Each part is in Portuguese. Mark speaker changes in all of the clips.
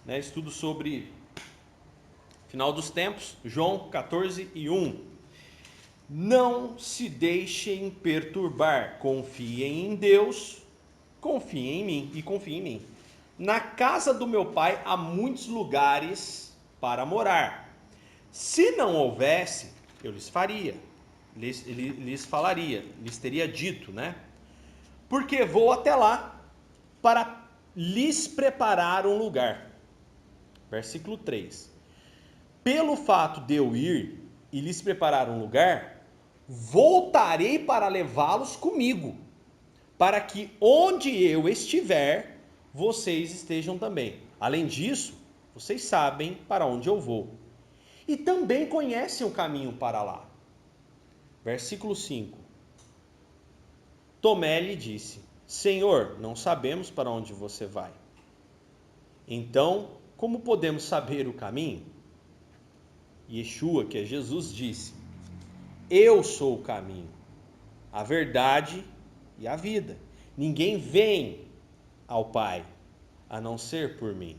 Speaker 1: né? Estudo sobre final dos tempos, João 14:1. Não se deixem perturbar, confiem em Deus, confiem em mim e confiem em mim. Na casa do meu pai há muitos lugares para morar. Se não houvesse, eu lhes faria, lhes falaria, lhes teria dito, né? Porque vou até lá para lhes preparar um lugar. Versículo 3. Pelo fato de eu ir e lhes preparar um lugar, voltarei para levá-los comigo, para que onde eu estiver, vocês estejam também. Além disso, vocês sabem para onde eu vou. E também conhecem o caminho para lá. Versículo 5. Tomé lhe disse: Senhor, não sabemos para onde você vai. Então, como podemos saber o caminho? Yeshua, que é Jesus, disse: Eu sou o caminho, a verdade e a vida. Ninguém vem ao Pai a não ser por mim.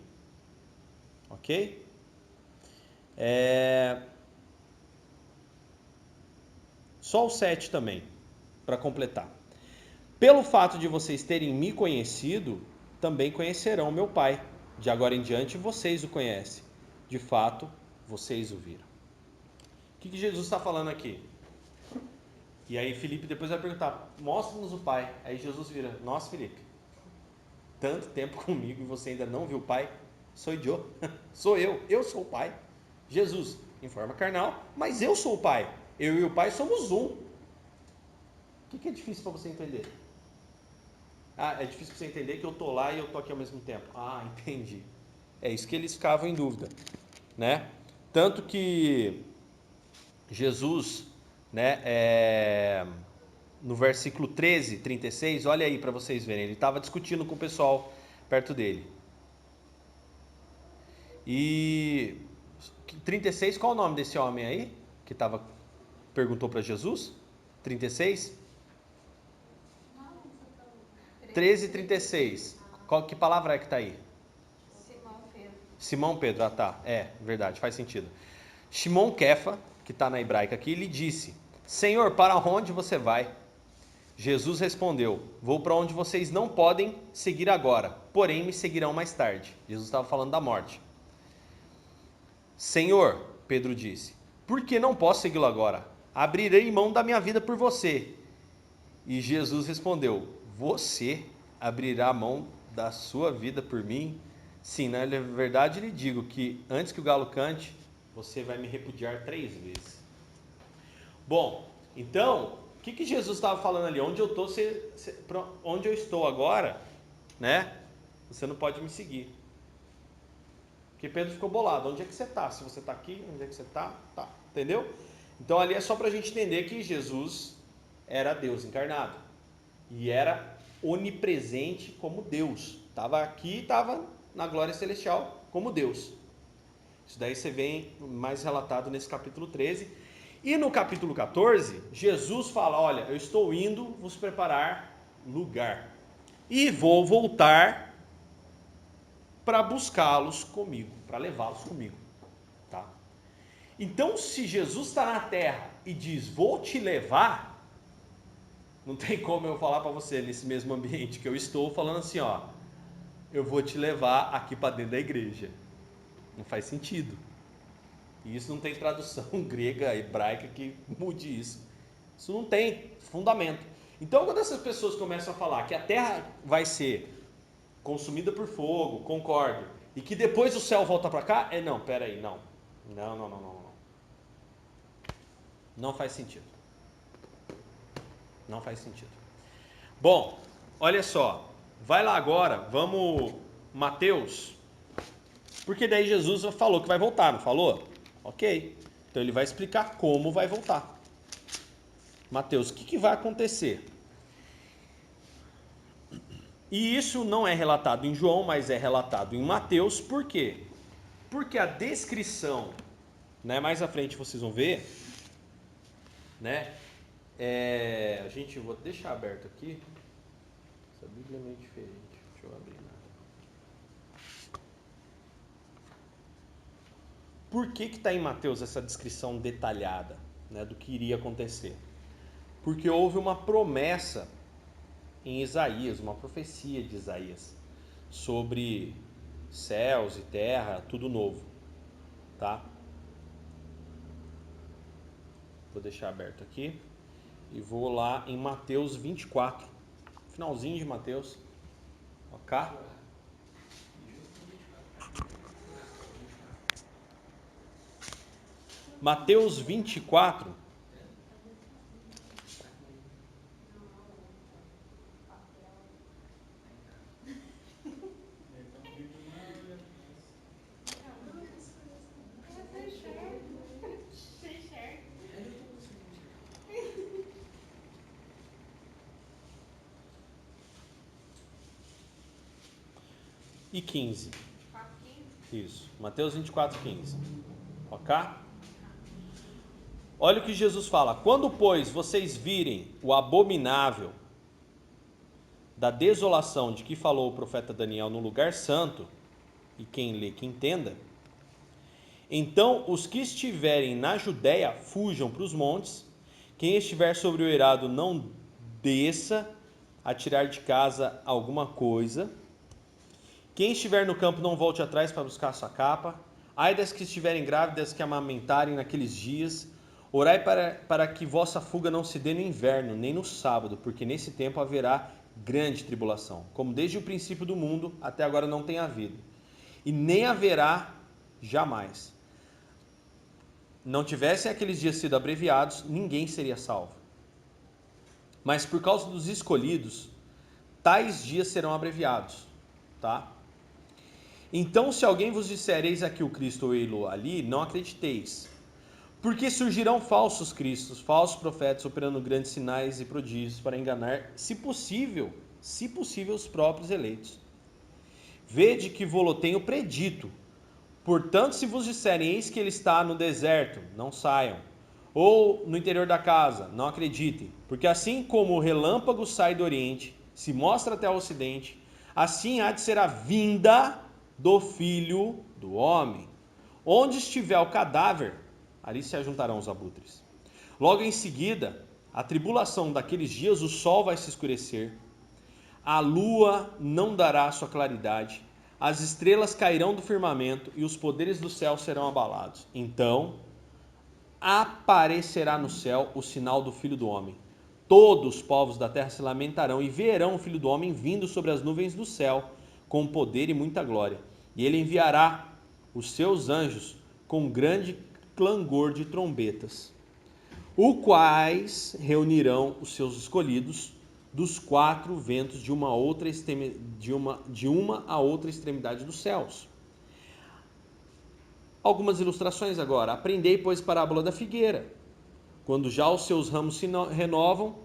Speaker 1: Ok? Só o 7 também, para completar. Pelo fato de vocês terem me conhecido, também conhecerão meu Pai. De agora em diante vocês o conhecem. De fato, vocês o viram. O que Jesus está falando aqui? E aí Felipe depois vai perguntar, mostra-nos o Pai. Aí Jesus vira, nossa Felipe, tanto tempo comigo e você ainda não viu o Pai? Sou eu, sou eu sou o Pai. Jesus, em forma carnal, mas eu sou o Pai. Eu e o Pai somos um. O que é difícil para você entender? Ah, é difícil para você entender que eu tô lá e eu tô aqui ao mesmo tempo. Ah, entendi. É isso que eles ficavam em dúvida, né? Tanto que Jesus, né, no versículo 13, 36, olha aí para vocês verem, ele estava discutindo com o pessoal perto dele. E 36, qual o nome desse homem aí que perguntou para Jesus? 36? 13 e 36. Que palavra é que está aí?
Speaker 2: Simão Pedro.
Speaker 1: Simão Pedro, tá. Verdade, faz sentido. Shimon Kefa, que está na hebraica aqui, lhe disse: Senhor, para onde você vai? Jesus respondeu: Vou para onde vocês não podem seguir agora, porém me seguirão mais tarde. Jesus estava falando da morte. Senhor, Pedro disse, por que não posso segui-lo agora? Abrirei mão da minha vida por você. E Jesus respondeu: Você abrirá mão da sua vida por mim? Sim, na verdade lhe digo que antes que o galo cante, você vai me repudiar 3 vezes. Bom, então, o que Jesus estava falando ali? Onde eu onde eu estou agora, né? Você não pode me seguir. Porque Pedro ficou bolado. Onde é que você está? Se você está aqui, onde é que você está? Tá, entendeu? Então ali é só para a gente entender que Jesus era Deus encarnado. E era onipresente como Deus. Estava aqui, estava na glória celestial como Deus. Isso daí você vê mais relatado nesse capítulo 13. E no capítulo 14, Jesus fala: olha, eu estou indo vos preparar lugar. E vou voltar para buscá-los comigo, para levá-los comigo. Tá? Então, se Jesus está na terra e diz, vou te levar, não tem como eu falar para você, nesse mesmo ambiente que eu estou, falando assim, ó, eu vou te levar aqui para dentro da igreja. Não faz sentido. E isso não tem tradução grega, hebraica que mude isso. Isso não tem fundamento. Então, quando essas pessoas começam a falar que a terra vai ser consumida por fogo, concordo, e que depois o céu volta para cá, não, peraí, não. Não. Não faz sentido. Não faz sentido. Bom, olha só, vai lá agora, vamos, Mateus, porque daí Jesus falou que vai voltar, não falou? Ok, então ele vai explicar como vai voltar. Mateus, o que vai acontecer? E isso não é relatado em João, mas é relatado em Mateus, por quê? Porque a descrição, né, mais à frente vocês vão ver, né, a gente, vou deixar aberto aqui, essa Bíblia é meio diferente, deixa eu abrir. Por que está em Mateus essa descrição detalhada, né, do que iria acontecer? Porque houve uma promessa em Isaías, uma profecia de Isaías, sobre céus e terra, tudo novo, tá? Vou deixar aberto aqui e vou lá em Mateus 24, finalzinho de Mateus, ok? Mateus 24, e 15. Isso, Mateus 24, 15. Ok? Olha o que Jesus fala. Quando, pois, vocês virem o abominável da desolação de que falou o profeta Daniel no lugar santo, e quem lê que entenda, então os que estiverem na Judéia fujam para os montes, quem estiver sobre o eirado não desça a tirar de casa alguma coisa, quem estiver no campo não volte atrás para buscar sua capa, ai das que estiverem grávidas que amamentarem naqueles dias, orai para que vossa fuga não se dê no inverno, nem no sábado, porque nesse tempo haverá grande tribulação, como desde o princípio do mundo até agora não tem havido, e nem haverá jamais. Não tivessem aqueles dias sido abreviados, ninguém seria salvo. Mas por causa dos escolhidos, tais dias serão abreviados, tá? Então, se alguém vos disser, eis aqui o Cristo ou ei-lo ali, não acrediteis. Porque surgirão falsos cristos, falsos profetas, operando grandes sinais e prodígios para enganar, se possível, os próprios eleitos. Vede que vou-lo tenho predito. Portanto, se vos disserem, eis que ele está no deserto, não saiam. Ou no interior da casa, não acreditem. Porque assim como o relâmpago sai do oriente, se mostra até o ocidente, assim há de ser a vinda do Filho do Homem. Onde estiver o cadáver, ali se ajuntarão os abutres. Logo em seguida, a tribulação daqueles dias, o sol vai se escurecer, a lua não dará sua claridade, as estrelas cairão do firmamento e os poderes do céu serão abalados. Então aparecerá no céu o sinal do Filho do Homem. Todos os povos da terra se lamentarão e verão o Filho do Homem vindo sobre as nuvens do céu com poder e muita glória. E ele enviará os seus anjos com grande clangor de trombetas, os quais reunirão os seus escolhidos dos quatro ventos de uma a outra extremidade dos céus. Algumas ilustrações agora. Aprendei, pois, a parábola da figueira. Quando já os seus ramos se renovam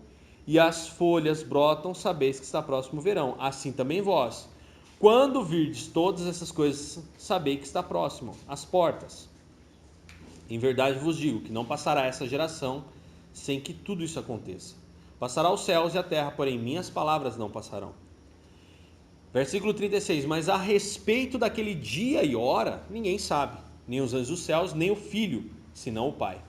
Speaker 1: e as folhas brotam, sabeis que está próximo o verão. Assim também vós. Quando virdes todas essas coisas, sabei que está próximo às portas. Em verdade vos digo que não passará essa geração sem que tudo isso aconteça. Passará os céus e a terra, porém minhas palavras não passarão. Versículo 36. Mas a respeito daquele dia e hora, ninguém sabe, nem os anjos dos céus, nem o Filho, senão o Pai.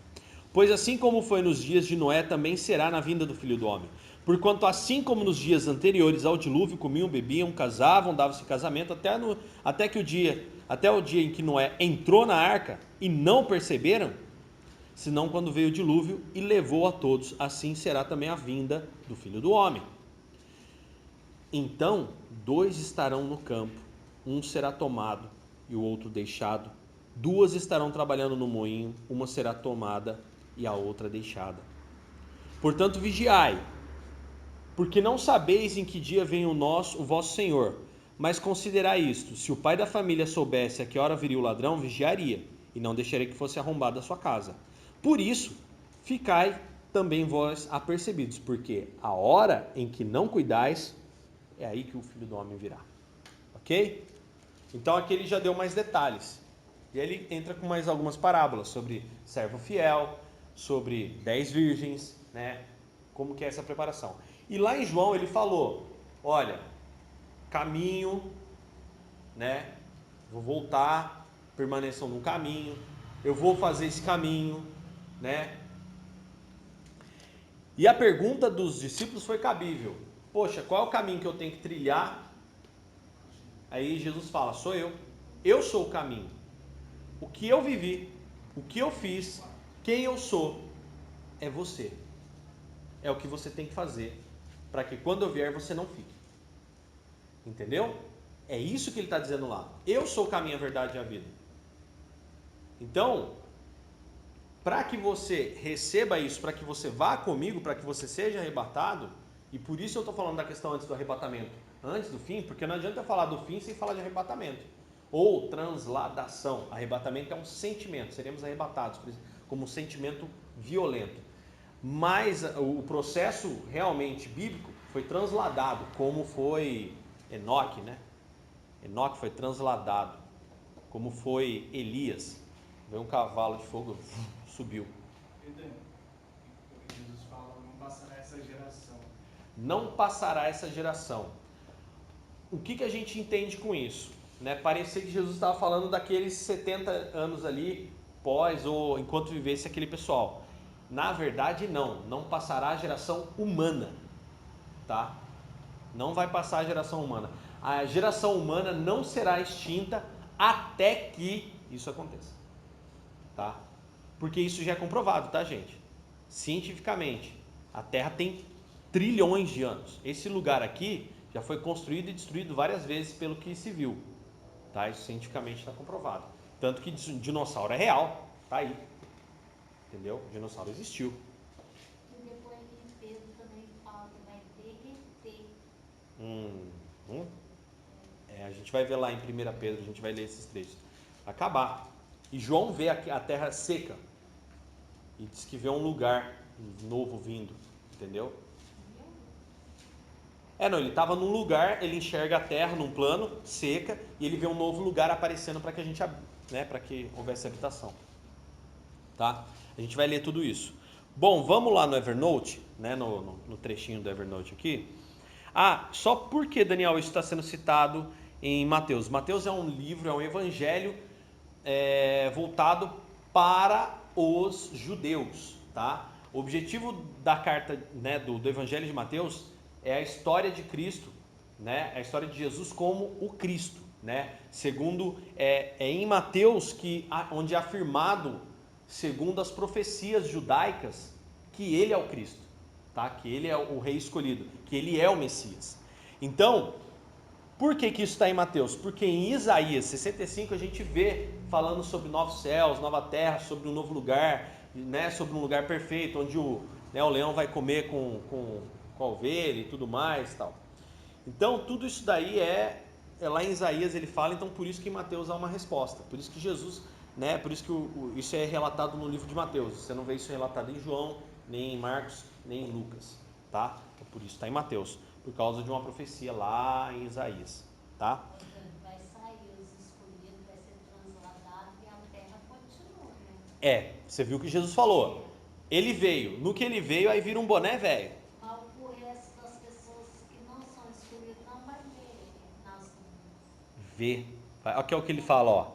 Speaker 1: Pois assim como foi nos dias de Noé, também será na vinda do Filho do Homem. Porquanto assim como nos dias anteriores ao dilúvio, comiam, bebiam, casavam, davam-se casamento, até o dia em que Noé entrou na arca, e não perceberam, senão quando veio o dilúvio e levou a todos, assim será também a vinda do Filho do Homem. Então 2 estarão no campo, um será tomado e o outro deixado. 2 estarão trabalhando no moinho, uma será tomada e a outra deixada. Portanto, vigiai, porque não sabeis em que dia vem o vosso Senhor. Mas considerai isto: se o pai da família soubesse a que hora viria o ladrão, vigiaria, e não deixaria que fosse arrombada a sua casa. Por isso, ficai também vós apercebidos, porque a hora em que não cuidais, é aí que o Filho do Homem virá. Ok? Então aqui ele já deu mais detalhes. E aí ele entra com mais algumas parábolas sobre servo fiel, sobre 10 virgens, né? Como que é essa preparação. E lá em João ele falou, olha, caminho, né? Vou voltar, permaneçam no caminho. eu vou fazer esse caminho, né? E a pergunta dos discípulos foi cabível. Poxa, qual é o caminho que eu tenho que trilhar? Aí Jesus fala, sou eu. Eu sou o caminho. O que eu vivi, o que eu fiz, quem eu sou, é você. É o que você tem que fazer para que quando eu vier você não fique. Entendeu? É isso que ele está dizendo lá. Eu sou o caminho, a verdade e a vida. Então, para que você receba isso, para que você vá comigo, para que você seja arrebatado, e por isso eu estou falando da questão antes do arrebatamento, antes do fim, porque não adianta eu falar do fim sem falar de arrebatamento. Ou transladação. Arrebatamento é um sentimento, seremos arrebatados como um sentimento violento. Mas o processo realmente bíblico foi transladado, como foi Enoque, né? Enoque foi transladado, como foi Elias. Veio um cavalo de fogo, subiu.
Speaker 3: Jesus fala, não passará essa geração.
Speaker 1: Não passará essa geração. O que a gente entende com isso? Né? Parecia que Jesus estava falando daqueles 70 anos ali, pós ou enquanto vivesse aquele pessoal. Na verdade, não passará a geração humana, tá? Não vai passar a geração humana. A geração humana não será extinta até que isso aconteça, tá? Porque isso já é comprovado, tá, gente? Cientificamente, a Terra tem trilhões de anos. Esse lugar aqui já foi construído e destruído várias vezes pelo que se viu, tá? Isso cientificamente está comprovado. Tanto que dinossauro é real, tá aí. Entendeu? O dinossauro existiu.
Speaker 2: E depois em Pedro também fala que vai derreter.
Speaker 1: A gente vai ver lá em 1 Pedro, a gente vai ler esses trechos. Acabar. E João vê a terra seca. E diz que vê um lugar novo vindo. Entendeu? Não, ele estava num lugar, ele enxerga a terra num plano, seca, e ele vê um novo lugar aparecendo para que a gente, né, para que houvesse habitação. Tá? A gente vai ler tudo isso. Bom, vamos lá no Evernote, né, no trechinho do Evernote aqui. Só porque, Daniel, isso está sendo citado em Mateus. Mateus é um livro, é um evangelho voltado para os judeus, tá? O objetivo da carta, né, do evangelho de Mateus é a história de Cristo, né? A história de Jesus como o Cristo, né? Segundo, em Mateus onde é afirmado, segundo as profecias judaicas, que ele é o Cristo, tá? Que ele é o rei escolhido, que ele é o Messias. Então, por que isso está em Mateus? Porque em Isaías 65 a gente vê falando sobre novos céus, nova terra, sobre um novo lugar, né? Sobre um lugar perfeito, onde o leão vai comer com a ovelha e tudo mais, tal. Então, tudo isso daí é lá em Isaías ele fala, então por isso que em Mateus há uma resposta, por isso que Jesus, né, por isso que isso é relatado no livro de Mateus. Você não vê isso relatado em João, nem em Marcos, nem em Lucas, tá? Por isso está em Mateus, por causa de uma profecia lá em Isaías, tá?
Speaker 2: Vai sair os escolhidos, vai ser transladado e a terra continua, né?
Speaker 1: Você viu o que Jesus falou. Ele veio, no que ele veio, aí vira um boné velho.
Speaker 2: Mas o resto das pessoas que não são escolhidas não vai ver nas nuvens.
Speaker 1: Vê. Olha o que ele fala, ó.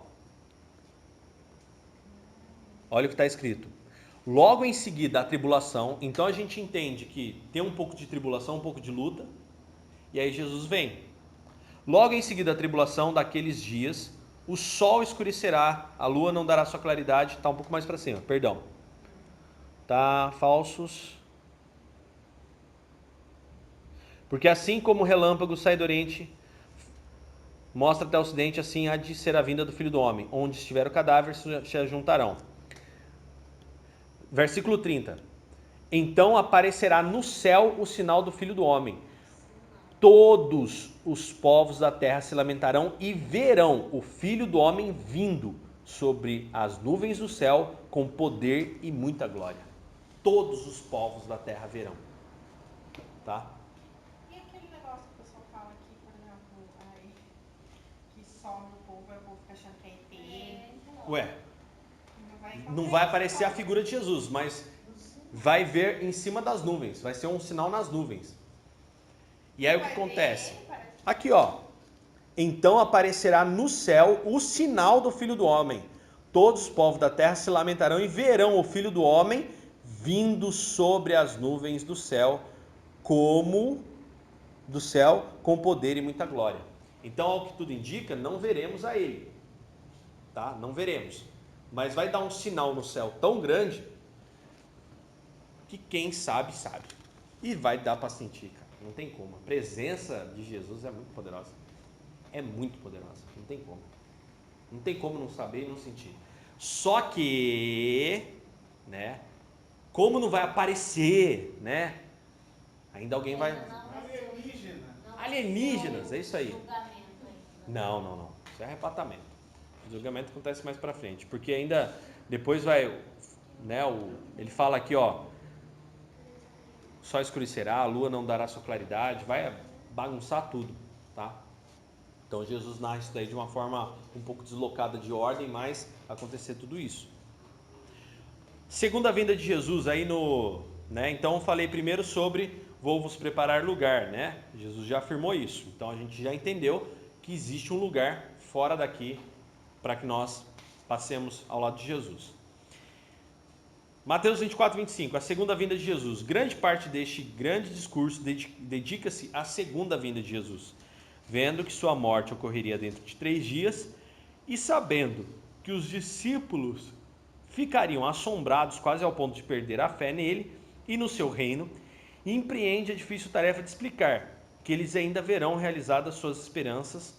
Speaker 1: Olha o que está escrito. Logo em seguida a tribulação, então a gente entende que tem um pouco de tribulação, um pouco de luta, e aí Jesus vem. Logo em seguida a tribulação daqueles dias, o sol escurecerá, a lua não dará sua claridade, está um pouco mais para cima, perdão. Tá, falsos. Porque assim como o relâmpago sai do oriente, mostra até o ocidente, assim há de ser a vinda do Filho do Homem. Onde estiver o cadáver, se ajuntarão. Versículo 30. Então aparecerá no céu o sinal do Filho do Homem. Todos os povos da terra se lamentarão e verão o Filho do Homem vindo sobre as nuvens do céu com poder e muita glória. Todos os povos da terra verão. Tá?
Speaker 4: E aquele negócio que o pessoal fala aqui, por exemplo, que some o povo, aí o povo fica achando que é ET.
Speaker 1: Ué, não vai aparecer a figura de Jesus, mas vai ver em cima das nuvens, vai ser um sinal nas nuvens. E aí o que acontece? Aqui, ó. Então aparecerá no céu o sinal do Filho do Homem. todos os povos da terra se lamentarão e verão o Filho do Homem vindo sobre as nuvens do céu, com poder e muita glória. Então, ao que tudo indica, não veremos a ele, tá? Não veremos, mas vai dar um sinal no céu tão grande que quem sabe, sabe, e vai dar para sentir, cara. Não tem como. A presença de Jesus é muito poderosa, não tem como. Não tem como não saber e não sentir. Só que, né? Como não vai aparecer, né? Ainda alguém vai... Alienígenas, é isso aí. Não. Isso é arrebatamento. O julgamento acontece mais pra frente. Porque ainda, depois vai, né? Ele fala aqui, ó. O sol escurecerá, a lua não dará sua claridade. Vai bagunçar tudo, tá? Então Jesus narra isso daí de uma forma um pouco deslocada de ordem, mas acontecer tudo isso. Segunda vinda de Jesus aí né? Então eu falei primeiro sobre vou vos preparar lugar, né? Jesus já afirmou isso. Então a gente já entendeu que existe um lugar fora daqui para que nós passemos ao lado de Jesus. Mateus 24, 25, a segunda vinda de Jesus. Grande parte deste grande discurso dedica-se à segunda vinda de Jesus. Vendo que sua morte ocorreria dentro de 3 dias e sabendo que os discípulos ficariam assombrados quase ao ponto de perder a fé nele e no seu reino, empreende a difícil tarefa de explicar que eles ainda verão realizadas suas esperanças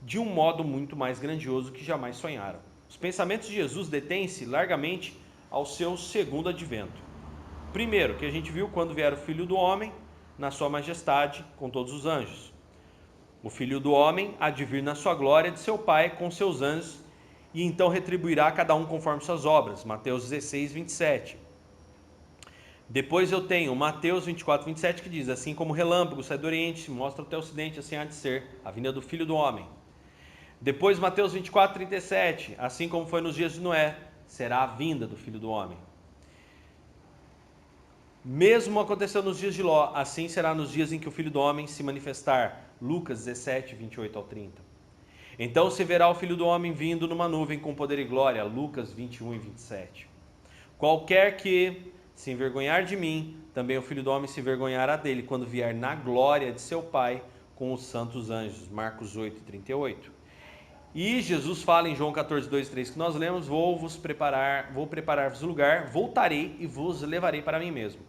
Speaker 1: de um modo muito mais grandioso que jamais sonharam. Os pensamentos de Jesus detêm-se largamente ao seu segundo advento. Primeiro, que a gente viu quando vier o Filho do Homem na sua majestade com todos os anjos. O Filho do Homem há de vir na sua glória de seu Pai com seus anjos e então retribuirá a cada um conforme suas obras. Mateus 16, 27. Depois eu tenho Mateus 24, 27 que diz: assim como o relâmpago sai do oriente, se mostra até o ocidente, assim há de ser a vinda do Filho do Homem. Depois Mateus 24, 37, assim como foi nos dias de Noé, será a vinda do Filho do Homem. Mesmo aconteceu nos dias de Ló, assim será nos dias em que o Filho do Homem se manifestar. Lucas 17, 28 ao 30. Então se verá o Filho do Homem vindo numa nuvem com poder e glória. Lucas 21 e 27. Qualquer que se envergonhar de mim, também o Filho do Homem se envergonhará dele, quando vier na glória de seu Pai com os santos anjos. Marcos 8 e 38. E Jesus fala em João 14, 2 e 3, que nós lemos: vou preparar-vos lugar, voltarei e vos levarei para mim mesmo.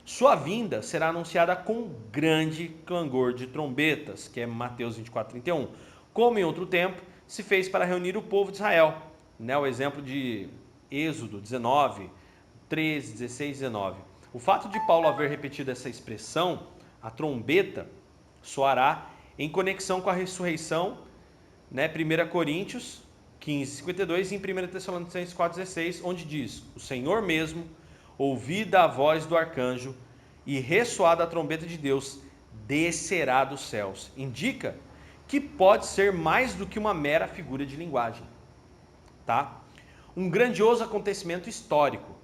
Speaker 1: Sua vinda será anunciada com grande clangor de trombetas, que é Mateus 24, 31. Como em outro tempo, se fez para reunir o povo de Israel. Né? O exemplo de Êxodo 19, 13, 16 e 19. O fato de Paulo haver repetido essa expressão, a trombeta, soará em conexão com a ressurreição, né? 1 Coríntios 15, 52 e em 1 Tessalonicenses 4, 16, onde diz: o Senhor mesmo, ouvida a voz do arcanjo e ressoada a trombeta de Deus, descerá dos céus. Indica que pode ser mais do que uma mera figura de linguagem, tá? Um grandioso acontecimento histórico,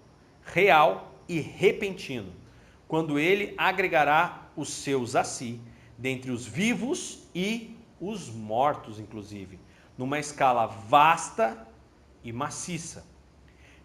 Speaker 1: real e repentino, quando ele agregará os seus a si, dentre os vivos e os mortos, inclusive, numa escala vasta e maciça.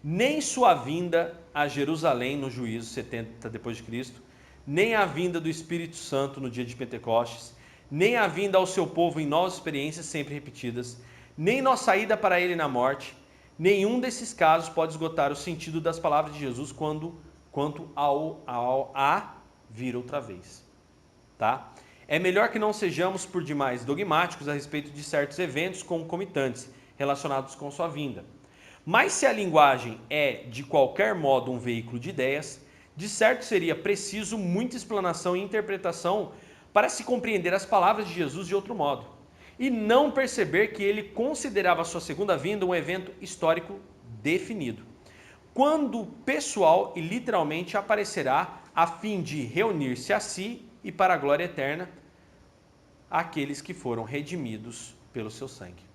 Speaker 1: Nem sua vinda a Jerusalém no juízo 70 depois de Cristo, nem a vinda do Espírito Santo no dia de Pentecostes, nem a vinda ao seu povo em novas experiências sempre repetidas, nem nossa ida para ele na morte, nenhum desses casos pode esgotar o sentido das palavras de Jesus quanto ao vir outra vez, tá? É melhor que não sejamos por demais dogmáticos a respeito de certos eventos concomitantes relacionados com sua vinda. Mas se a linguagem é, de qualquer modo, um veículo de ideias, de certo seria preciso muita explanação e interpretação para se compreender as palavras de Jesus de outro modo, e não perceber que ele considerava a sua segunda vinda um evento histórico definido, quando pessoal e literalmente aparecerá a fim de reunir-se a si e para a glória eterna aqueles que foram redimidos pelo seu sangue.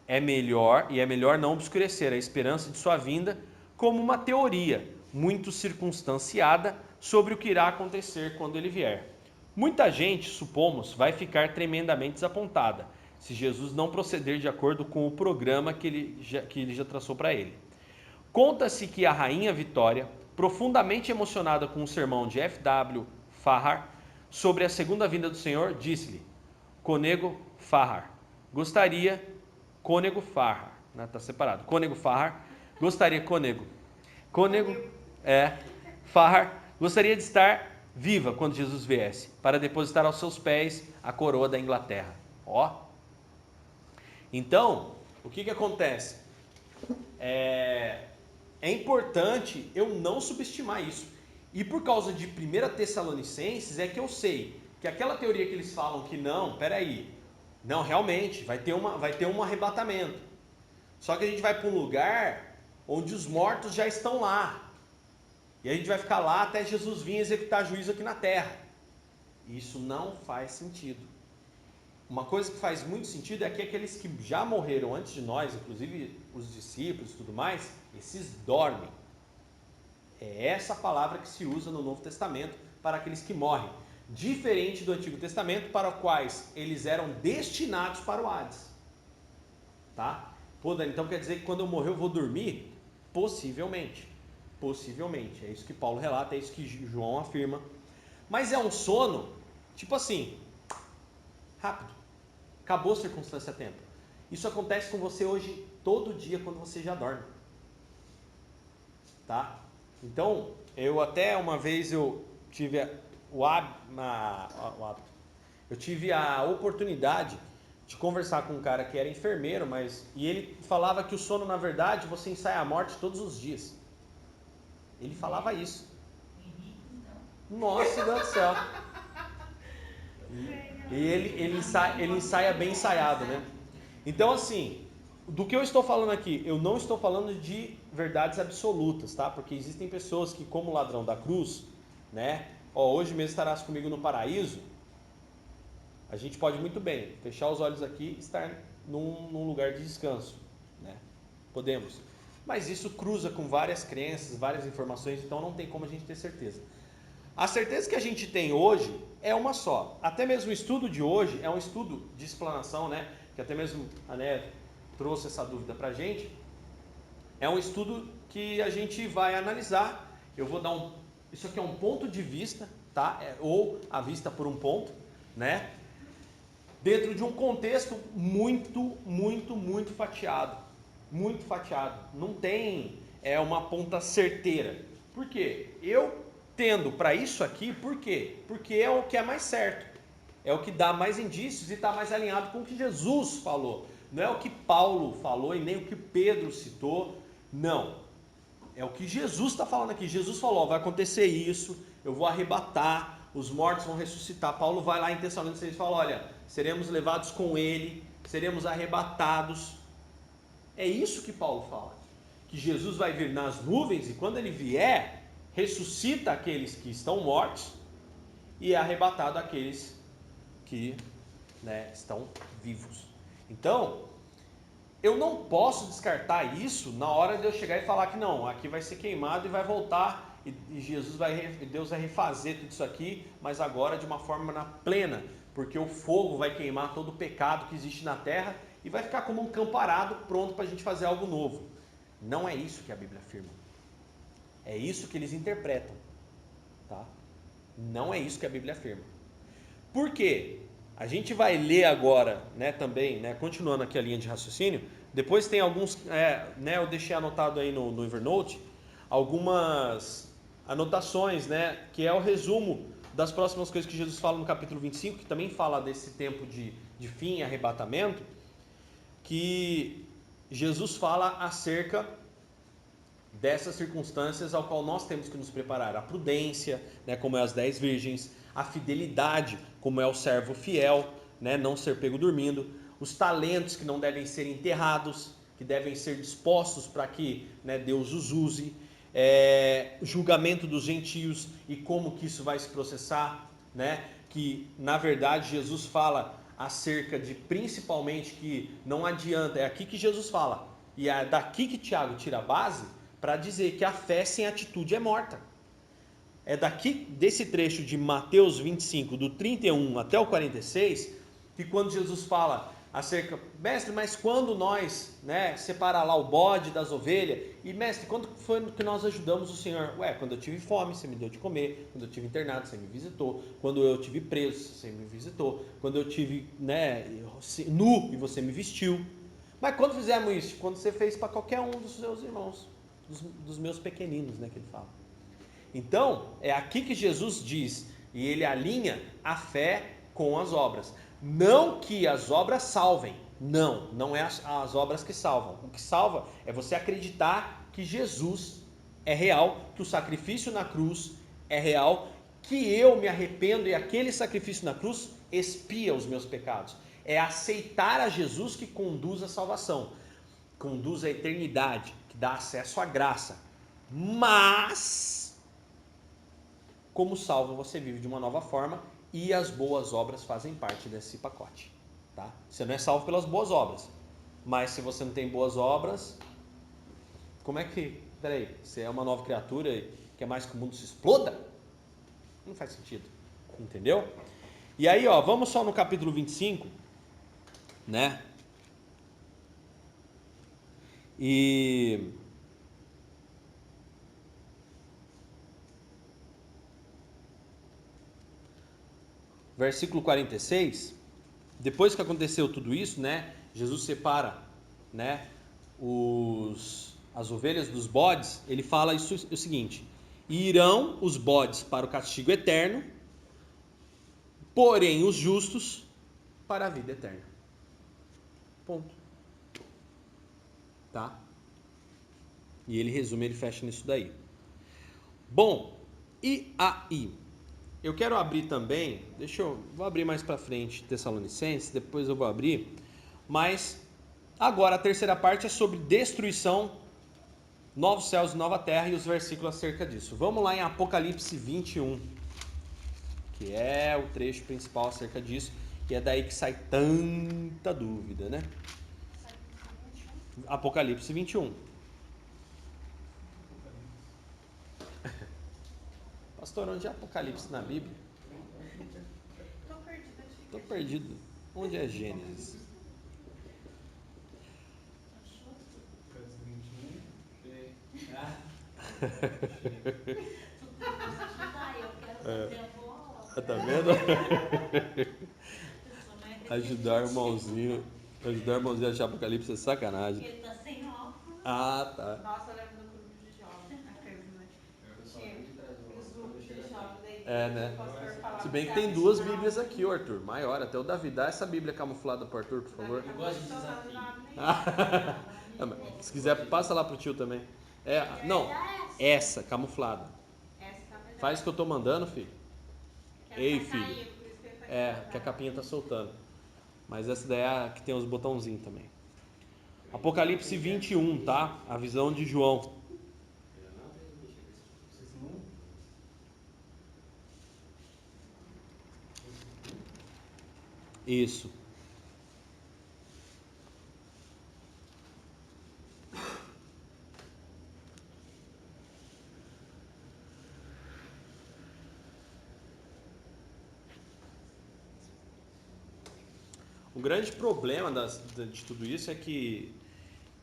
Speaker 1: É melhor não obscurecer a esperança de sua vinda como uma teoria muito circunstanciada sobre o que irá acontecer quando ele vier. Muita gente, supomos, vai ficar tremendamente desapontada se Jesus não proceder de acordo com o programa que ele já traçou para ele. Conta-se que a rainha Vitória, profundamente emocionada com o sermão de F.W. Farrar sobre a segunda vinda do Senhor, disse-lhe: Cônego Farrar, está separado. Farrar gostaria de estar viva quando Jesus viesse, para depositar aos seus pés a coroa da Inglaterra. Ó. Então, o que acontece? É importante eu não subestimar isso. E por causa de 1 Tessalonicenses é que eu sei que aquela teoria que eles falam que não, não, realmente, vai ter um arrebatamento. Só que a gente vai para um lugar onde os mortos já estão lá. E a gente vai ficar lá até Jesus vir executar juízo aqui na terra. Isso não faz sentido. Uma coisa que faz muito sentido é que aqueles que já morreram antes de nós, inclusive os discípulos e tudo mais, esses dormem. É essa palavra que se usa no Novo Testamento para aqueles que morrem. Diferente do Antigo Testamento, para os quais eles eram destinados para o Hades. Tá? Pô, Dani, então quer dizer que quando eu morrer eu vou dormir? Possivelmente. Possivelmente. É isso que Paulo relata, é isso que João afirma. Mas é um sono, tipo assim, rápido. Acabou a circunstância a tempo. Isso acontece com você hoje, todo dia, quando você já dorme. Tá? Então, eu até uma vez eu tive a oportunidade de conversar com um cara que era enfermeiro, e ele falava que o sono, na verdade, você ensaia a morte todos os dias. Ele falava isso. Nossa, Deus do céu. E ele ensaia bem ensaiado, né? Então, assim, do que eu estou falando aqui, eu não estou falando de verdades absolutas, tá? Porque existem pessoas que, como o ladrão da cruz, né? Hoje mesmo estarás comigo no paraíso. A gente pode muito bem fechar os olhos aqui e estar num lugar de descanso, né? Podemos. Mas isso cruza com várias crenças, várias informações, então não tem como a gente ter certeza. A certeza que a gente tem hoje é uma só. Até mesmo o estudo de hoje é um estudo de explanação, né? Que até mesmo a Né trouxe essa dúvida pra gente. É um estudo que a gente vai analisar. Eu vou dar isso aqui é um ponto de vista, tá? Ou a vista por um ponto, né? Dentro de um contexto muito, muito, muito fatiado. Muito fatiado. Não tem uma ponta certeira. Por quê? Eu tendo para isso aqui, por quê? Porque é o que é mais certo. É o que dá mais indícios e está mais alinhado com o que Jesus falou. Não é o que Paulo falou e nem o que Pedro citou. Não. É o que Jesus está falando aqui. Jesus falou, vai acontecer isso, eu vou arrebatar, os mortos vão ressuscitar. Paulo vai lá em Tessalonicenses e fala, olha, seremos levados com ele, seremos arrebatados. É isso que Paulo fala. Que Jesus vai vir nas nuvens e quando ele vier, ressuscita aqueles que estão mortos e é arrebatado aqueles que estão vivos. Então, eu não posso descartar isso na hora de eu chegar e falar que não, aqui vai ser queimado e vai voltar e Deus vai refazer tudo isso aqui, mas agora de uma forma plena, porque o fogo vai queimar todo o pecado que existe na terra e vai ficar como um campo arado pronto para a gente fazer algo novo. Não é isso que a Bíblia afirma. É isso que eles interpretam, tá? Não é isso que a Bíblia afirma. Por quê? A gente vai ler agora, também, continuando aqui a linha de raciocínio. Depois tem alguns, eu deixei anotado aí no Evernote, algumas anotações, que é o resumo das próximas coisas que Jesus fala no capítulo 25, que também fala desse tempo de fim e arrebatamento, que Jesus fala acerca dessas circunstâncias ao qual nós temos que nos preparar. A prudência, como é as 10 virgens, a fidelidade, como é o servo fiel, não ser pego dormindo, os talentos que não devem ser enterrados, que devem ser dispostos para que Deus os use, julgamento dos gentios e como que isso vai se processar, que na verdade Jesus fala acerca de principalmente que não adianta, é aqui que Jesus fala, e é daqui que Tiago tira a base para dizer que a fé sem atitude é morta. É daqui, desse trecho de Mateus 25, do 31 até o 46, que quando Jesus fala acerca, mestre, mas quando nós, separar lá o bode das ovelhas, e mestre, quando foi que nós ajudamos o Senhor? Quando eu tive fome, você me deu de comer, quando eu tive internado, você me visitou, quando eu tive preso, você me visitou, quando eu tive, nu, e você me vestiu. Mas quando fizemos isso? Quando você fez para qualquer um dos seus irmãos, dos meus pequeninos, que ele fala. Então, é aqui que Jesus diz, e ele alinha a fé com as obras. Não que as obras salvem, não é as obras que salvam. O que salva é você acreditar que Jesus é real, que o sacrifício na cruz é real, que eu me arrependo e aquele sacrifício na cruz expia os meus pecados. É aceitar a Jesus que conduz à salvação, conduz à eternidade, que dá acesso à graça. Mas, como salvo, você vive de uma nova forma e as boas obras fazem parte desse pacote. Tá? Você não é salvo pelas boas obras, mas se você não tem boas obras, como é que... Peraí, você é uma nova criatura e quer mais que o mundo se exploda? Não faz sentido, entendeu? E aí, vamos só no capítulo 25, E... versículo 46, depois que aconteceu tudo isso, Jesus separa, as ovelhas dos bodes, ele fala o seguinte: e irão os bodes para o castigo eterno, porém os justos para a vida eterna. Ponto. Tá? E ele resume, ele fecha nisso daí. Bom, e aí? Eu quero abrir também, vou abrir mais para frente Tessalonicenses, depois eu vou abrir, mas agora a terceira parte é sobre destruição, novos céus e nova terra e os versículos acerca disso. Vamos lá em Apocalipse 21, que é o trecho principal acerca disso, e é daí que sai tanta dúvida, Apocalipse 21. Pastor, onde é Apocalipse na Bíblia? Estou perdido. Onde é Gênesis? Tá vendo? Ajudar o irmãozinho a achar Apocalipse é sacanagem.
Speaker 2: Ele tá sem óculos.
Speaker 1: Ah, tá.
Speaker 4: Nossa, eu lembro do clube de jovens, os grupos de jovens daí. O pastor falava
Speaker 1: Se bem que tem duas Bíblias aqui, Arthur, maior. Até o Davi, dá essa Bíblia camuflada pro Arthur, por favor.
Speaker 3: Eu gosto de desafio.
Speaker 1: Se quiser, passa lá pro tio também. Não, essa, camuflada. Faz o que eu tô mandando, filho. Ei, filho. Que a capinha tá soltando. Mas essa daí é a que tem os botãozinhos também. Apocalipse 21, tá? A visão de João. Isso. O grande problema de tudo isso é que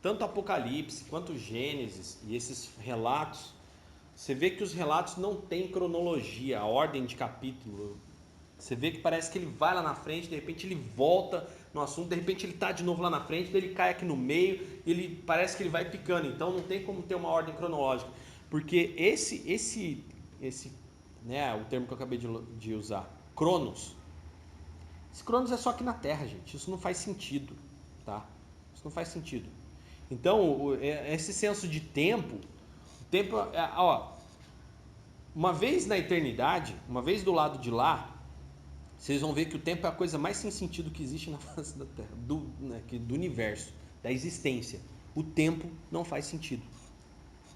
Speaker 1: tanto Apocalipse quanto Gênesis e esses relatos, você vê que os relatos não têm cronologia, a ordem de capítulo. Você vê que parece que ele vai lá na frente, de repente ele volta no assunto, de repente ele está de novo lá na frente, daí ele cai aqui no meio, parece que ele vai picando. Então não tem como ter uma ordem cronológica, porque o termo que eu acabei de usar, Cronos. Esse Cronos é só aqui na Terra, gente. Isso não faz sentido, tá? Isso não faz sentido. Então, esse senso de tempo, uma vez na eternidade, uma vez do lado de lá, vocês vão ver que o tempo é a coisa mais sem sentido que existe na face da Terra, do universo, da existência. O tempo não faz sentido,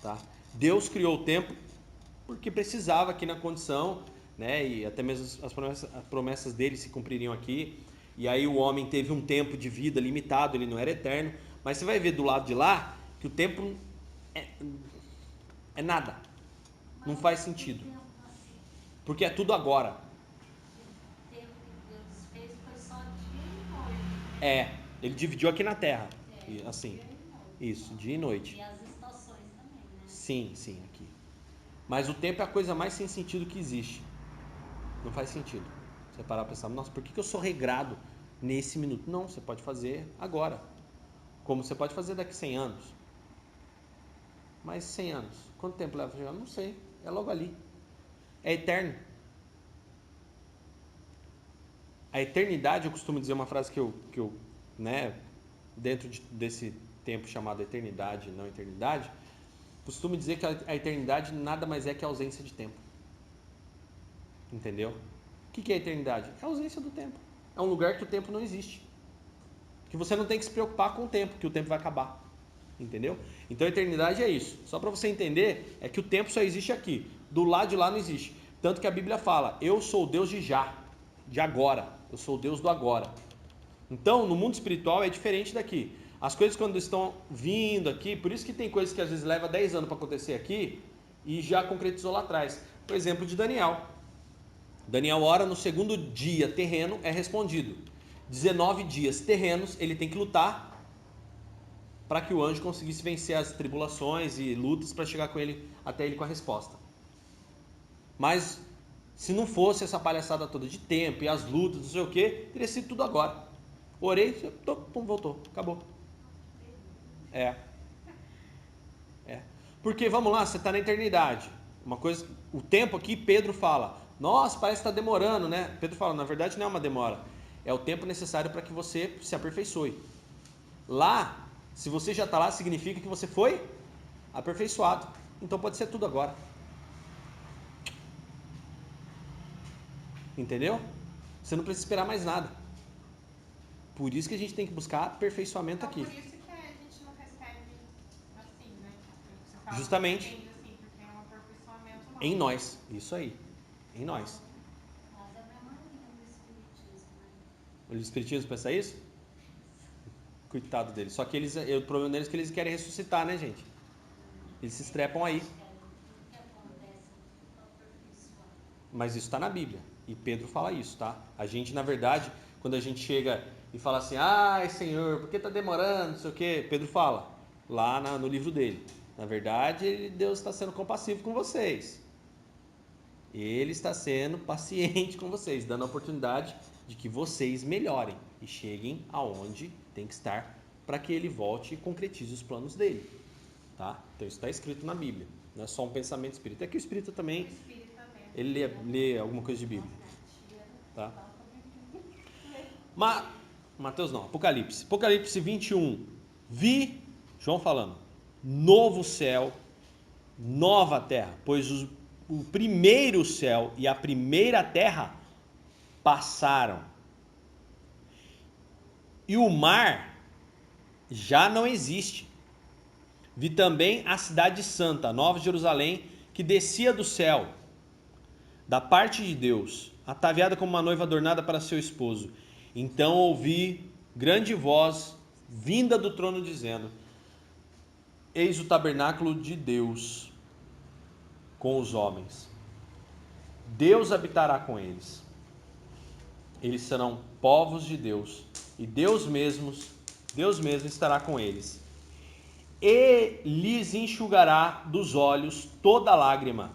Speaker 1: tá? Deus criou o tempo porque precisava aqui na condição, e até mesmo as promessas dele se cumpririam aqui, e aí o homem teve um tempo de vida limitado, ele não era eterno, mas você vai ver do lado de lá que o tempo é nada, não faz sentido, porque é tudo agora. Ele dividiu aqui na Terra.
Speaker 2: É,
Speaker 1: E, assim,
Speaker 2: dia e noite.
Speaker 1: isso, dia e noite.
Speaker 2: E as estações também, né?
Speaker 1: Sim, sim, aqui. Mas o tempo é a coisa mais sem sentido que existe. Não faz sentido. Você parar pra pensar, nossa, por que eu sou regrado nesse minuto? Não, você pode fazer agora. Como você pode fazer daqui 100 anos. Mas 100 anos, quanto tempo leva pra chegar? Não sei, é logo ali. É eterno. A eternidade, eu costumo dizer uma frase que eu né, dentro desse tempo chamado eternidade, não eternidade, costumo dizer que a eternidade nada mais é que a ausência de tempo. Entendeu? O que é a eternidade? É a ausência do tempo. É um lugar que o tempo não existe. Que você não tem que se preocupar com o tempo, que o tempo vai acabar. Entendeu? Então a eternidade é isso. Só para você entender, é que o tempo só existe aqui. Do lado de lá não existe. Tanto que a Bíblia fala, eu sou o Deus de já, de agora. Eu sou o Deus do agora. Então, no mundo espiritual é diferente daqui. As coisas quando estão vindo aqui, por isso que tem coisas que às vezes leva 10 anos para acontecer aqui e já concretizou lá atrás. Por exemplo, de Daniel. Daniel ora no segundo dia terreno, é respondido. 19 dias terrenos, ele tem que lutar para que o anjo conseguisse vencer as tribulações e lutas para chegar com ele até ele com a resposta. Mas se não fosse essa palhaçada toda de tempo e as lutas, não sei o que, teria sido tudo agora. Orei, pum, voltou, acabou. É. Porque, vamos lá, você está na eternidade. Uma coisa, o tempo aqui, Pedro fala, nossa, parece que está demorando, né? Pedro fala, na verdade não é uma demora. É o tempo necessário para que você se aperfeiçoe. Lá, se você já está lá, significa que você foi aperfeiçoado. Então pode ser tudo agora. Entendeu? Você não precisa esperar mais nada. Por isso que a gente tem que buscar aperfeiçoamento
Speaker 4: Então,
Speaker 1: aqui.
Speaker 4: por isso que a gente não recebe assim, né? Você fala,
Speaker 1: Justamente.
Speaker 4: entende assim, porque é um aperfeiçoamento nosso.
Speaker 1: Em nós. Isso aí. Em nós.
Speaker 2: Mas é a mesma linha do espiritismo, né?
Speaker 1: O espiritismo pensa isso? Coitado deles. Só que eles, o problema deles é que eles querem ressuscitar, né, gente? Eles se estrepam aí.
Speaker 2: Tudo que acontece é aperfeiçoado.
Speaker 1: Mas isso está na Bíblia. E Pedro fala isso, tá? A gente, na verdade, quando a gente chega e fala assim, ai Senhor, por que está demorando, não sei o quê? Pedro fala, lá no livro dele. Na verdade, Deus está sendo compassivo com vocês. Ele está sendo paciente com vocês, dando a oportunidade de que vocês melhorem e cheguem aonde tem que estar para que ele volte e concretize os planos dele. Tá? Então isso está escrito na Bíblia. Não é só um pensamento espírita. É que o espírita também, ele lê alguma coisa de Bíblia. Tá? Mateus não, Apocalipse. Apocalipse 21. Vi, João falando, novo céu, nova terra, pois o primeiro céu e a primeira terra passaram. E o mar já não existe. Vi também a cidade santa, Nova Jerusalém, que descia do céu, da parte de Deus, ataviada como uma noiva adornada para seu esposo. Então ouvi grande voz vinda do trono dizendo: eis o tabernáculo de Deus com os homens. Deus habitará com eles. Eles serão povos de Deus, e Deus mesmo estará com eles. E lhes enxugará dos olhos toda lágrima,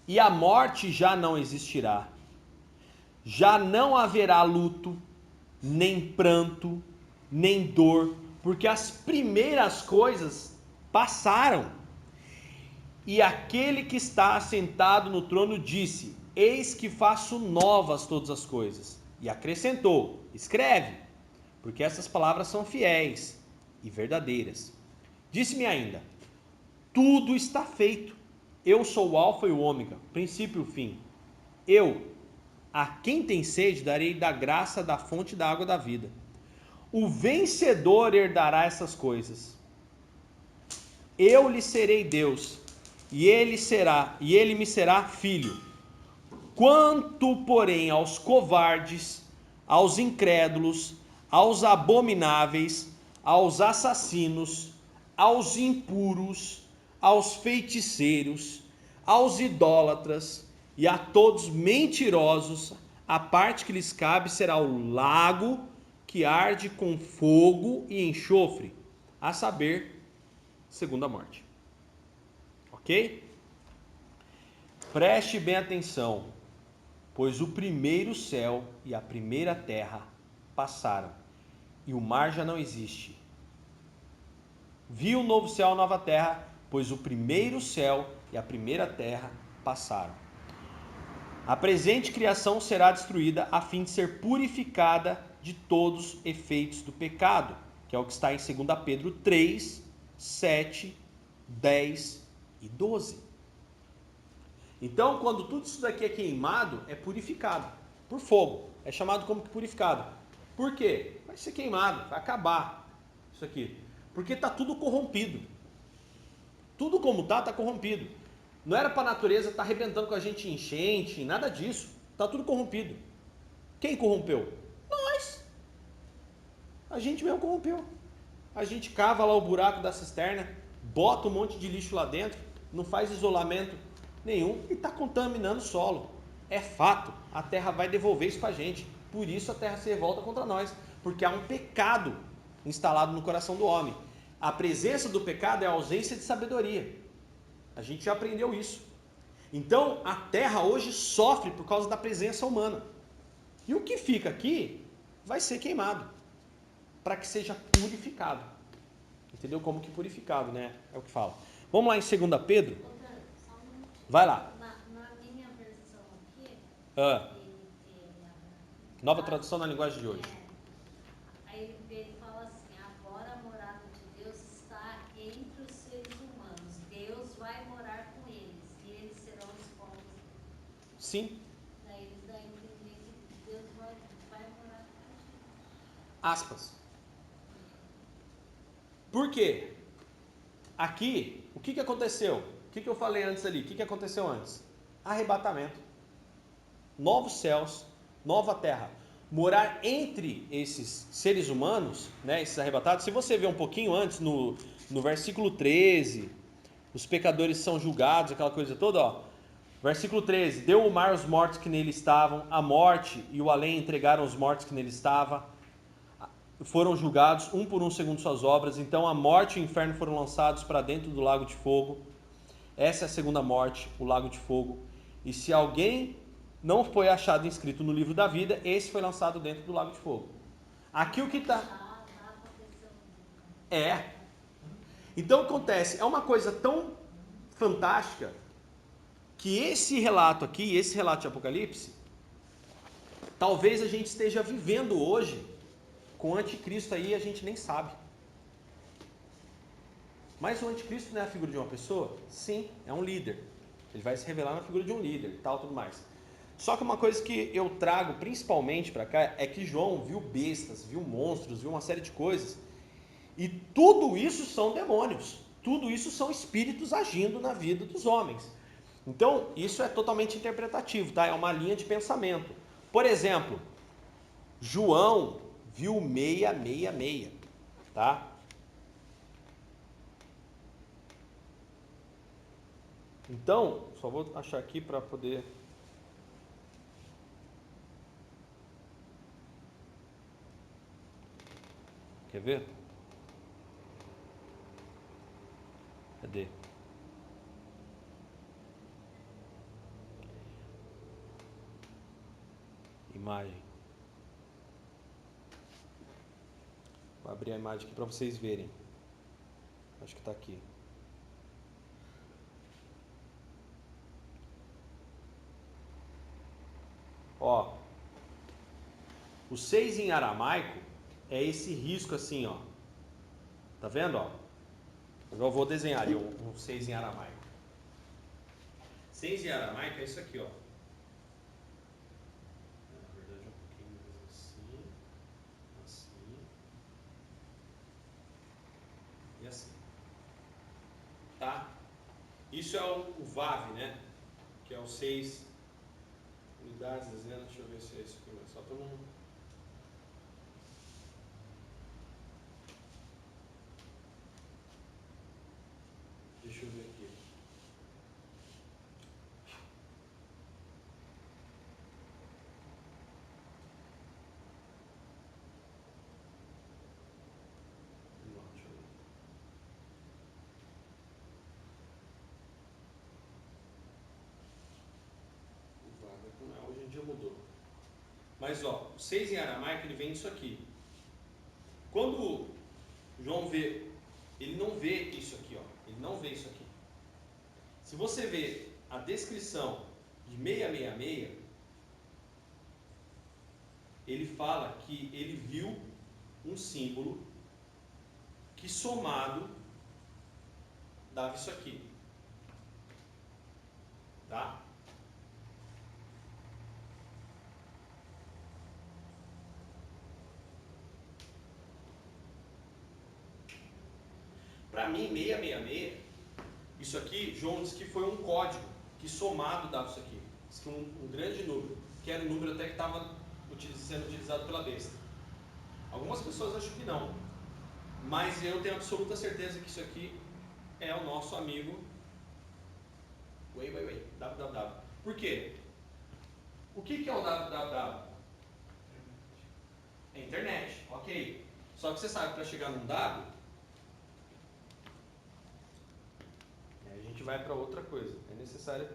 Speaker 1: e a morte já não existirá. Já não haverá luto, nem pranto, nem dor, porque as primeiras coisas passaram. E aquele que está assentado no trono disse: eis que faço novas todas as coisas. E acrescentou: escreve, porque essas palavras são fiéis e verdadeiras. Disse-me ainda: tudo está feito. Eu sou o alfa e o ômega, o princípio e o fim. Eu, a quem tem sede, darei da graça da fonte da água da vida. O vencedor herdará essas coisas. Eu lhe serei Deus, e ele me será filho. Quanto, porém, aos covardes, aos incrédulos, aos abomináveis, aos assassinos, aos impuros, aos feiticeiros, aos idólatras e a todos mentirosos, a parte que lhes cabe será o lago que arde com fogo e enxofre, a saber, segunda morte. Ok? Preste bem atenção, pois o primeiro céu e a primeira terra passaram, e o mar já não existe. Vi o novo céu e a nova terra, pois o primeiro céu e a primeira terra passaram. A presente criação será destruída a fim de ser purificada de todos os efeitos do pecado, que é o que está em 2 Pedro 3, 7, 10 e 12. Então, quando tudo isso daqui é queimado, é purificado por fogo. É chamado como que purificado. Por quê? Vai ser queimado, vai acabar isso aqui. Porque está tudo corrompido. Tudo como está corrompido. Não era para a natureza estar arrebentando com a gente em enchente, nada disso. Está tudo corrompido. Quem corrompeu? Nós. A gente mesmo corrompeu. A gente cava lá o buraco da cisterna, bota um monte de lixo lá dentro, não faz isolamento nenhum e está contaminando o solo. É fato, a terra vai devolver isso para a gente. Por isso a terra se revolta contra nós, porque há um pecado instalado no coração do homem. A presença do pecado é a ausência de sabedoria. A gente já aprendeu isso. Então a terra hoje sofre por causa da presença humana. E o que fica aqui vai ser queimado, para que seja purificado. Entendeu? Como que purificado, né? É o que fala. Vamos lá em 2 Pedro.
Speaker 2: Só um minutinho.
Speaker 1: Vai lá.
Speaker 2: Na minha versão aqui,
Speaker 1: Nova tradução na linguagem de hoje.
Speaker 2: aí ele fala assim: agora a morada de Deus está entre os seres humanos. Deus vai morar com eles e eles serão os povos.
Speaker 1: Sim.
Speaker 2: Daí eles dão a entender que Deus vai morar com a gente.
Speaker 1: Aspas. Por quê? Aqui, o que aconteceu? O que eu falei antes ali? O que aconteceu antes? Arrebatamento. Novos céus, nova terra. Morar entre esses seres humanos, né, esses arrebatados. Se você ver um pouquinho antes, no versículo 13, os pecadores são julgados, aquela coisa toda, ó. Versículo 13, deu o mar os mortos que nele estavam, a morte e o além entregaram os mortos que nele estavam, foram julgados, um por um segundo suas obras. Então a morte e o inferno foram lançados para dentro do lago de fogo. Essa é a segunda morte, o lago de fogo. E se alguém não foi achado inscrito no livro da vida, esse foi lançado dentro do lago de fogo. Aqui o que está... Então acontece, é uma coisa tão fantástica que esse relato aqui, esse relato de Apocalipse, talvez a gente esteja vivendo hoje com o anticristo aí, a gente nem sabe. Mas o anticristo não é a figura de uma pessoa? Sim, é um líder. Ele vai se revelar na figura de um líder e tal, tudo mais. Só que uma coisa que eu trago principalmente para cá é que João viu bestas, viu monstros, viu uma série de coisas. E tudo isso são demônios. Tudo isso são espíritos agindo na vida dos homens. Então, isso é totalmente interpretativo, tá? É uma linha de pensamento. Por exemplo, João viu 666, tá? Então, só vou achar aqui para poder... Quer ver? Cadê? Imagem. Vou abrir a imagem aqui para vocês verem. Acho que está aqui. Ó, o 6 em aramaico é esse risco assim, ó. Tá vendo, ó? Eu vou desenhar ali um 6 em aramaico. 6 em aramaico é isso aqui, ó. Na verdade, um pouquinho mais assim, assim e assim. Tá? Isso é o VAV, né? Que é o 6 unidades, dezenas, deixa eu ver se é isso aqui, só para não... Deixa eu ver aqui. já mudou. Mas ó, o 6 em aramaico ele vem isso aqui. Quando João vê, ele não vê isso aqui, ó. Ele não vê isso aqui. Se você vê a descrição de 666, ele fala que ele viu um símbolo que somado dava isso aqui. Tá? Para mim, 666, isso aqui, João disse que foi um código que somado dava isso aqui. Diz que um grande número, que era o número até que estava sendo utilizado pela besta. Algumas pessoas acham que não, mas eu tenho absoluta certeza que isso aqui é o nosso amigo www. Por quê? O que é o www? É internet, ok. Só que você sabe que para chegar num W, a gente vai para outra coisa. É necessário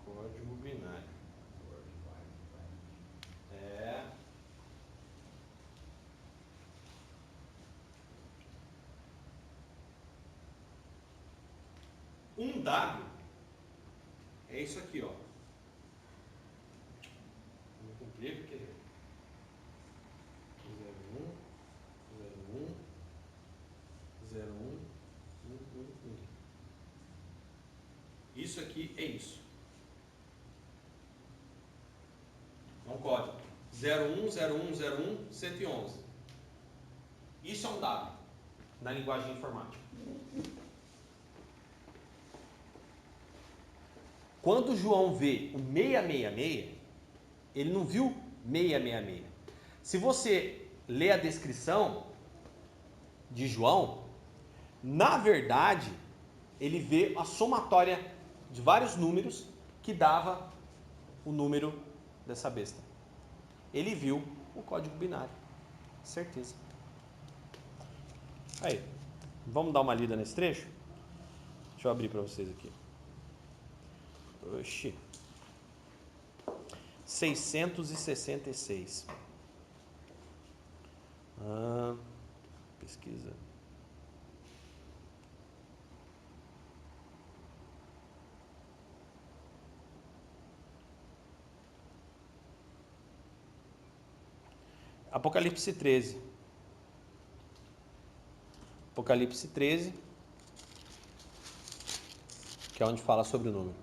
Speaker 1: código binário. É. Um W é isso aqui, ó. Vou cumprir porque 01 01 Isso aqui é isso. É um código. 01010111. Isso é um W na linguagem informática. Quando João vê o 666, ele não viu 666. Se você lê a descrição de João, na verdade, ele vê a somatória de vários números que dava o número dessa besta. Ele viu o código binário. Certeza. Aí, vamos dar uma lida nesse trecho? Deixa eu abrir para vocês aqui. Oxi. 666. Pesquisa. Apocalipse 13. Apocalipse 13, que é onde fala sobre o número.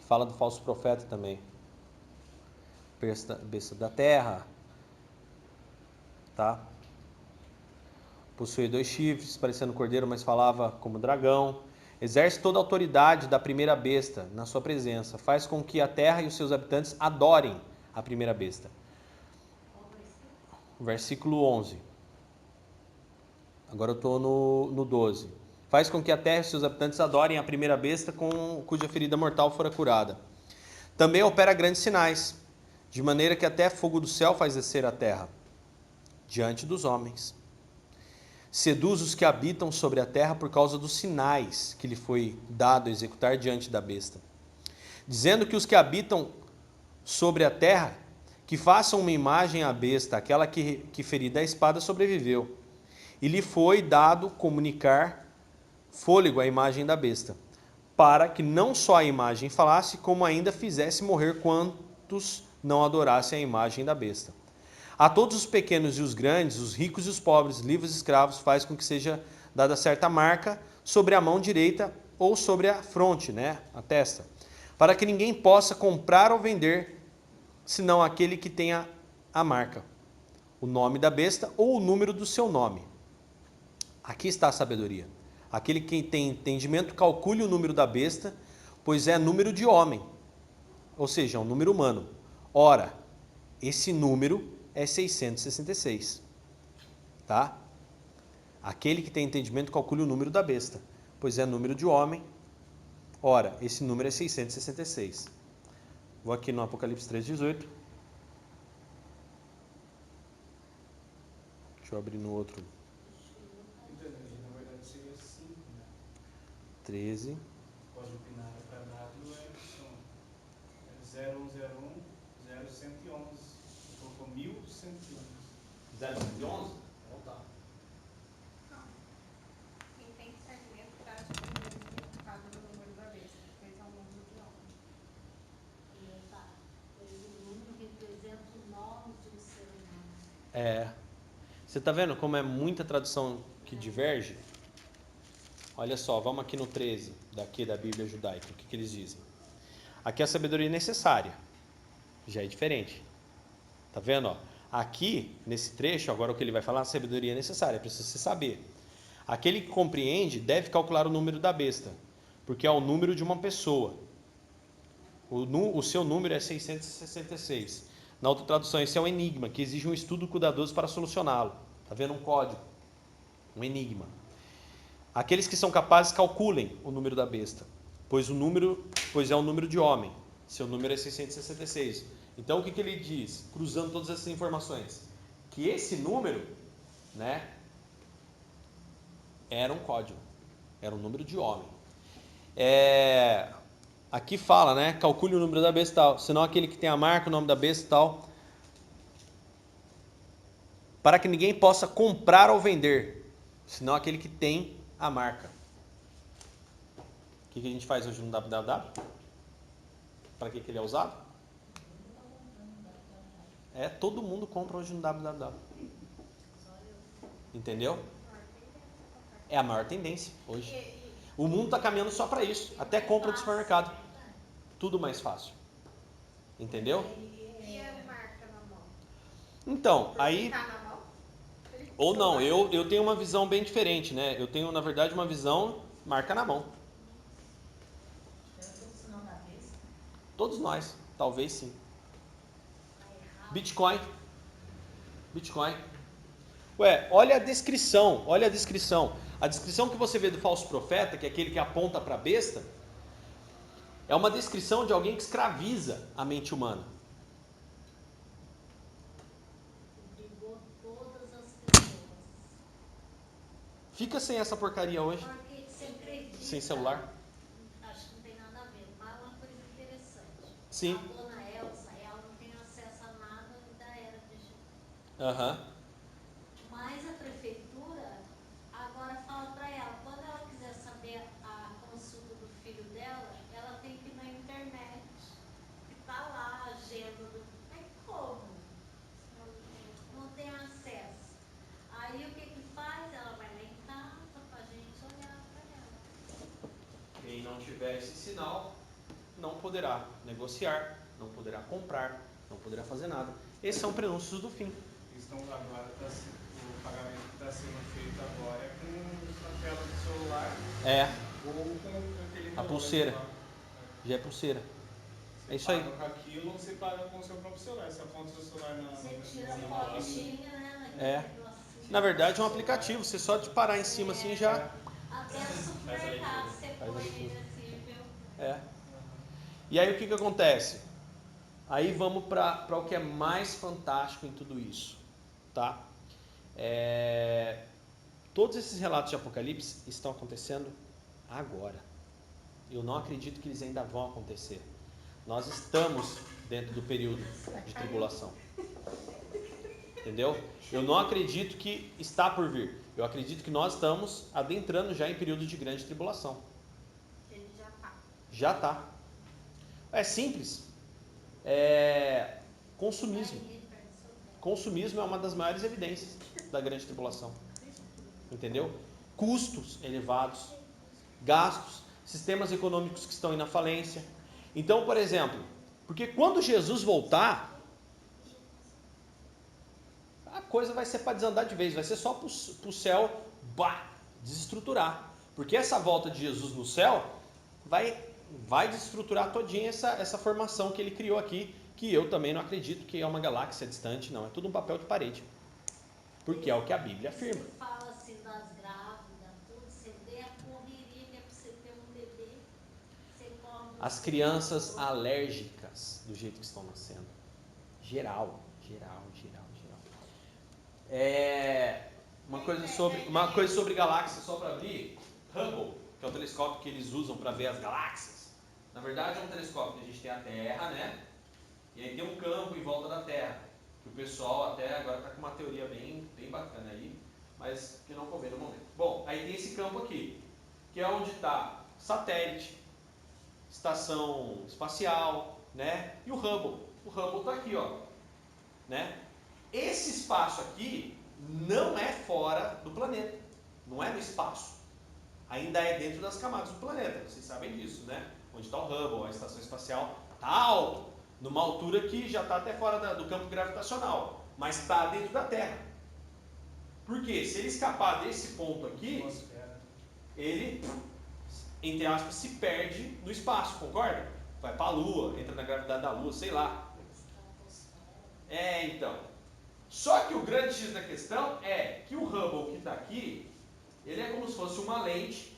Speaker 1: Fala do falso profeta também. Besta da terra. Tá? Possui 2 chifres, parecendo cordeiro, mas falava como dragão. Exerce toda a autoridade da primeira besta na sua presença. Faz com que a terra e os seus habitantes adorem a primeira besta. Versículo 11. Agora eu estou no 12. Faz com que a terra e seus habitantes adorem a primeira besta cuja ferida mortal fora curada. Também opera grandes sinais, de maneira que até fogo do céu faz descer a terra, diante dos homens. Seduz os que habitam sobre a terra por causa dos sinais que lhe foi dado a executar diante da besta. Dizendo que os que habitam sobre a terra, que façam uma imagem à besta, aquela que ferida a espada sobreviveu. E lhe foi dado comunicar fôlego à imagem da besta, para que não só a imagem falasse, como ainda fizesse morrer quantos não adorassem a imagem da besta. A todos os pequenos e os grandes, os ricos e os pobres, livres e escravos, faz com que seja dada certa marca sobre a mão direita ou sobre a fronte, a testa, para que ninguém possa comprar ou vender, senão aquele que tenha a marca, o nome da besta ou o número do seu nome. Aqui está a sabedoria. Aquele que tem entendimento calcule o número da besta, pois é número de homem, ou seja, é um número humano. Ora, esse número é 666. Tá? Aquele que tem entendimento calcule o número da besta, pois é número de homem. Ora, esse número é 666. Vou aqui no Apocalipse 3:18. Deixa eu abrir no outro.
Speaker 3: Então, na verdade seria 5, né?
Speaker 1: 13.
Speaker 3: Código binário para W são 0101 0111. Colocou 1111.
Speaker 1: 011? Então tá.
Speaker 4: Quem tem que ser mesmo para o significado do número da besta, fez ao mundo de homem.
Speaker 2: Exato. O número representa o nome de um ser humano.
Speaker 1: É. Você tá vendo como é muita tradução que diverge? Olha só, vamos aqui no 13, daqui da Bíblia judaica. O que eles dizem? Aqui a sabedoria é necessária. Já é diferente. Tá vendo? Ó? Aqui, nesse trecho, agora o que ele vai falar, a sabedoria é necessária, precisa se saber. Aquele que compreende deve calcular o número da besta, porque é o número de uma pessoa. O seu número é 666. Na outra tradução, esse é um enigma, que exige um estudo cuidadoso para solucioná-lo. Tá vendo? Um código. Um enigma. Aqueles que são capazes calculem o número da besta, pois é um número de homem. Seu número é 666. Então o que ele diz, cruzando todas essas informações? Que esse número, né, era um código, era um número de homem. Aqui fala, né, calcule o número da besta e tal, senão aquele que tem a marca, o nome da besta e tal, para que ninguém possa comprar ou vender, senão aquele que tem a marca. O que a gente faz hoje no www? Para que ele é usado? Todo mundo compra hoje no www. Entendeu? É a maior tendência hoje. O mundo está caminhando só para isso. Até compra do supermercado. Tudo mais fácil. Entendeu?
Speaker 4: E a marca na mão?
Speaker 1: Então, aí...
Speaker 4: Tá na mão?
Speaker 1: Ou não, eu tenho uma visão bem diferente, né? Eu tenho, na verdade, uma visão marca na mão. Todos nós, talvez sim. Bitcoin. Ué, olha a descrição. A descrição que você vê do falso profeta, que é aquele que aponta para a besta, é uma descrição de alguém que escraviza a mente humana.
Speaker 2: Brigou todas as pessoas.
Speaker 1: Fica sem essa porcaria hoje,
Speaker 2: Porque você acredita,
Speaker 1: sem celular.
Speaker 2: acho que não tem nada a ver, mas é uma coisa interessante.
Speaker 1: Sim.
Speaker 2: A dona Elsa, ela não tem acesso a nada da era digital.
Speaker 1: Aham.
Speaker 2: Mas a prefeitura agora fala para ela, quando ela quiser saber a consulta do filho dela, ela tem que ir na internet, que está lá a agenda do... Mas como? Não tem acesso. Aí o que faz? Ela vai lá em casa para a gente olhar para ela.
Speaker 1: Quem não tiver esse sinal não poderá negociar, não poderá comprar, não poderá fazer nada. Esses são prenúncios do fim.
Speaker 3: Então agora o pagamento que está sendo feito agora é com a tela do celular ou com aquele
Speaker 1: A pulseira.
Speaker 3: lá.
Speaker 1: Já é pulseira.
Speaker 3: Você
Speaker 1: É isso aí.
Speaker 3: paga com aquilo, você paga com o seu próprio celular. Você aponta o seu celular na...
Speaker 2: Você tira a fotinha, né?
Speaker 1: Na verdade é um aplicativo, você só de parar em cima assim já...
Speaker 2: Até no supermercado você põe ele assim, viu?
Speaker 1: E aí o que acontece? Aí vamos para o que é mais fantástico em tudo isso, tá? Todos esses relatos de Apocalipse estão acontecendo agora. Eu não acredito que eles ainda vão acontecer. Nós estamos dentro do período de tribulação. Entendeu? Eu não acredito que está por vir. Eu acredito que nós estamos adentrando já em período de grande tribulação.
Speaker 4: Ele já tá.
Speaker 1: Já está. É simples. Consumismo. Consumismo é uma das maiores evidências da grande tribulação. Entendeu? Custos elevados, gastos, sistemas econômicos que estão em falência. Então, por exemplo, porque quando Jesus voltar, a coisa vai ser para desandar de vez, vai ser só para o céu desestruturar. Porque essa volta de Jesus no céu vai desestruturar todinha essa formação que ele criou aqui, que eu também não acredito que é uma galáxia distante, não. É tudo um papel de parede. Porque é o que a Bíblia afirma.
Speaker 2: Você fala assim das grávidas, tudo, você vê a correria que é para você ter um bebê, você corre...
Speaker 1: As crianças alérgicas do jeito que estão nascendo. Geral. Uma coisa sobre galáxias, só para abrir. Hubble, que é o telescópio que eles usam para ver as galáxias. Na verdade é um telescópio que a gente tem a Terra, né? E aí tem um campo em volta da Terra. Que o pessoal até agora está com uma teoria bem bacana aí, mas que não convém no momento. Bom, aí tem esse campo aqui, que é onde está satélite, estação espacial, né? E o Hubble. O Hubble está aqui, ó, né? Esse espaço aqui não é fora do planeta, não é no espaço. Ainda é dentro das camadas do planeta, vocês sabem disso, né? Onde está o Hubble, a estação espacial, está alto, numa altura que já está até fora do campo gravitacional, mas está dentro da Terra. Por quê? Se ele escapar desse ponto aqui, ele, entre aspas, se perde no espaço, concorda? Vai para a Lua, entra na gravidade da Lua, sei lá. Então. Só que o grande X da questão é que o Hubble que está aqui, ele é como se fosse uma lente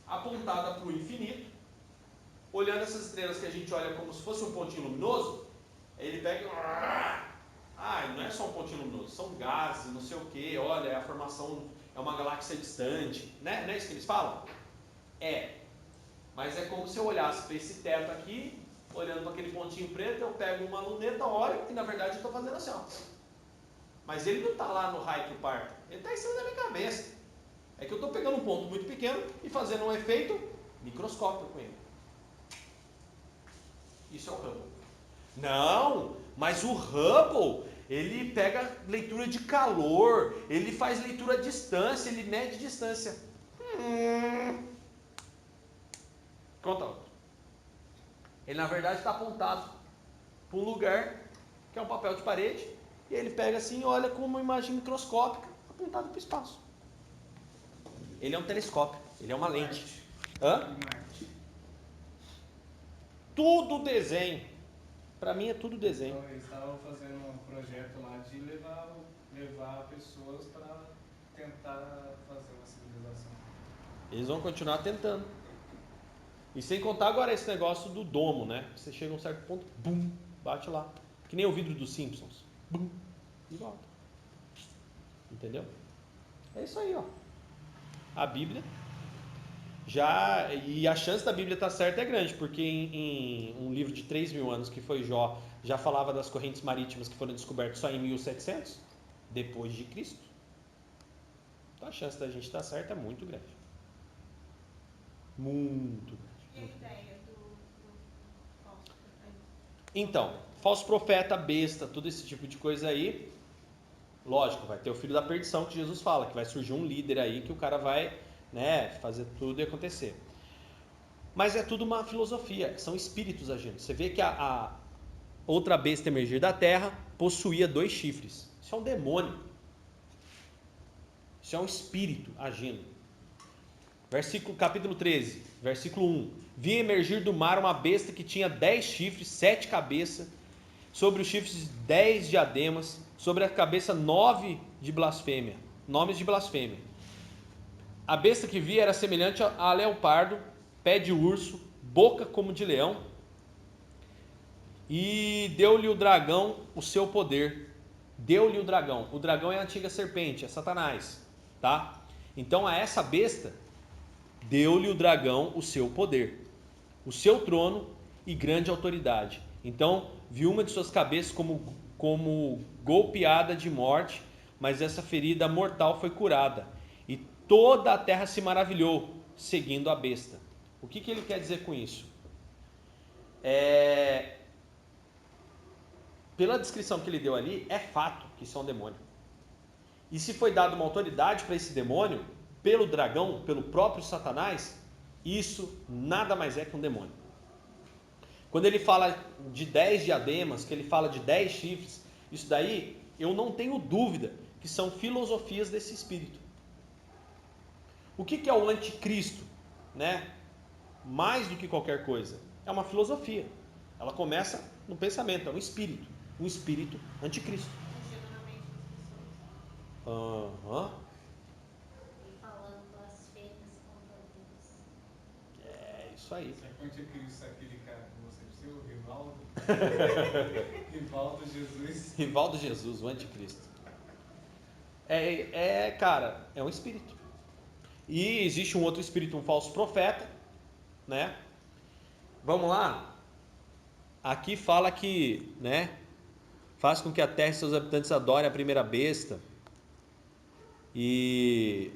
Speaker 1: apontada para o infinito, olhando essas estrelas que a gente olha como se fosse um pontinho luminoso, aí ele pega e não é só um pontinho luminoso, são gases, não sei o que, olha, a formação é uma galáxia distante, né? Não é isso que eles falam? Mas é como se eu olhasse para esse teto aqui, olhando para aquele pontinho preto, eu pego uma luneta, olho, e na verdade eu estou fazendo assim, ó. Mas ele não está lá no raio que parto, ele está em cima da minha cabeça. É que eu estou pegando um ponto muito pequeno e fazendo um efeito microscópico com ele. Isso é o Hubble. Não, mas o Hubble, ele pega leitura de calor, ele faz leitura à distância, ele mede distância. Conta outro. Ele na verdade está apontado para um lugar que é um papel de parede, e ele pega assim e olha com uma imagem microscópica apontada para o espaço. Ele é um telescópio, ele é uma lente. Tudo desenho. Para mim é tudo desenho.
Speaker 3: Então, eles estavam fazendo um projeto lá de levar pessoas para tentar fazer uma civilização.
Speaker 1: Eles vão continuar tentando. E sem contar agora esse negócio do domo, né? Você chega a um certo ponto, bum, bate lá. Que nem o vidro dos Simpsons. Bum, e volta. Entendeu? É isso aí, ó. A Bíblia e a chance da Bíblia estar certa é grande, porque em um livro de 3.000 anos que foi Jó, já falava das correntes marítimas que foram descobertas só em 1700 depois de Cristo. Então a chance da gente estar certa é muito grande. Muito grande.
Speaker 4: E a ideia do falso profeta?
Speaker 1: Então, falso profeta, besta, todo esse tipo de coisa aí, lógico, vai ter o filho da perdição que Jesus fala, que vai surgir um líder aí que o cara vai, né, fazer tudo e acontecer. Mas é tudo uma filosofia, são espíritos agindo. Você vê que a outra besta emergir da terra possuía 2 chifres. Isso é um demônio. Isso é um espírito agindo. Capítulo 13, versículo 1. Vi emergir do mar uma besta que tinha 10 chifres, 7 cabeças, sobre os chifres 10 diademas, sobre a cabeça 9 de blasfêmia, nomes de blasfêmia. A besta que vi era semelhante a leopardo, pé de urso, boca como de leão, e deu-lhe o dragão o seu poder. Deu-lhe o dragão é a antiga serpente, é Satanás, tá? Então a essa besta deu-lhe o dragão o seu poder, o seu trono e grande autoridade. Então vi uma de suas cabeças como golpeada de morte, mas essa ferida mortal foi curada, e toda a terra se maravilhou, seguindo a besta. O que ele quer dizer com isso? Pela descrição que ele deu ali, é fato que isso é um demônio. E se foi dada uma autoridade para esse demônio, pelo dragão, pelo próprio Satanás, isso nada mais é que um demônio. Quando ele fala de 10 diademas, que ele fala de 10 chifres, isso daí eu não tenho dúvida que são filosofias desse espírito. O que é o anticristo, né? Mais do que qualquer coisa, é uma filosofia. Ela começa no pensamento, é um espírito anticristo.
Speaker 4: Funciona na mente das pessoas.
Speaker 2: E falando blasfêmias contra Deus.
Speaker 1: É isso aí.
Speaker 3: Sabe quando tinha aquele cara que você disse, o Rivaldo? Rivaldo Jesus.
Speaker 1: Rivaldo Jesus, o anticristo. Cara, é um espírito. E existe um outro espírito, um falso profeta, né? Vamos lá. Aqui fala que, né, faz com que a terra e seus habitantes adorem a primeira besta. E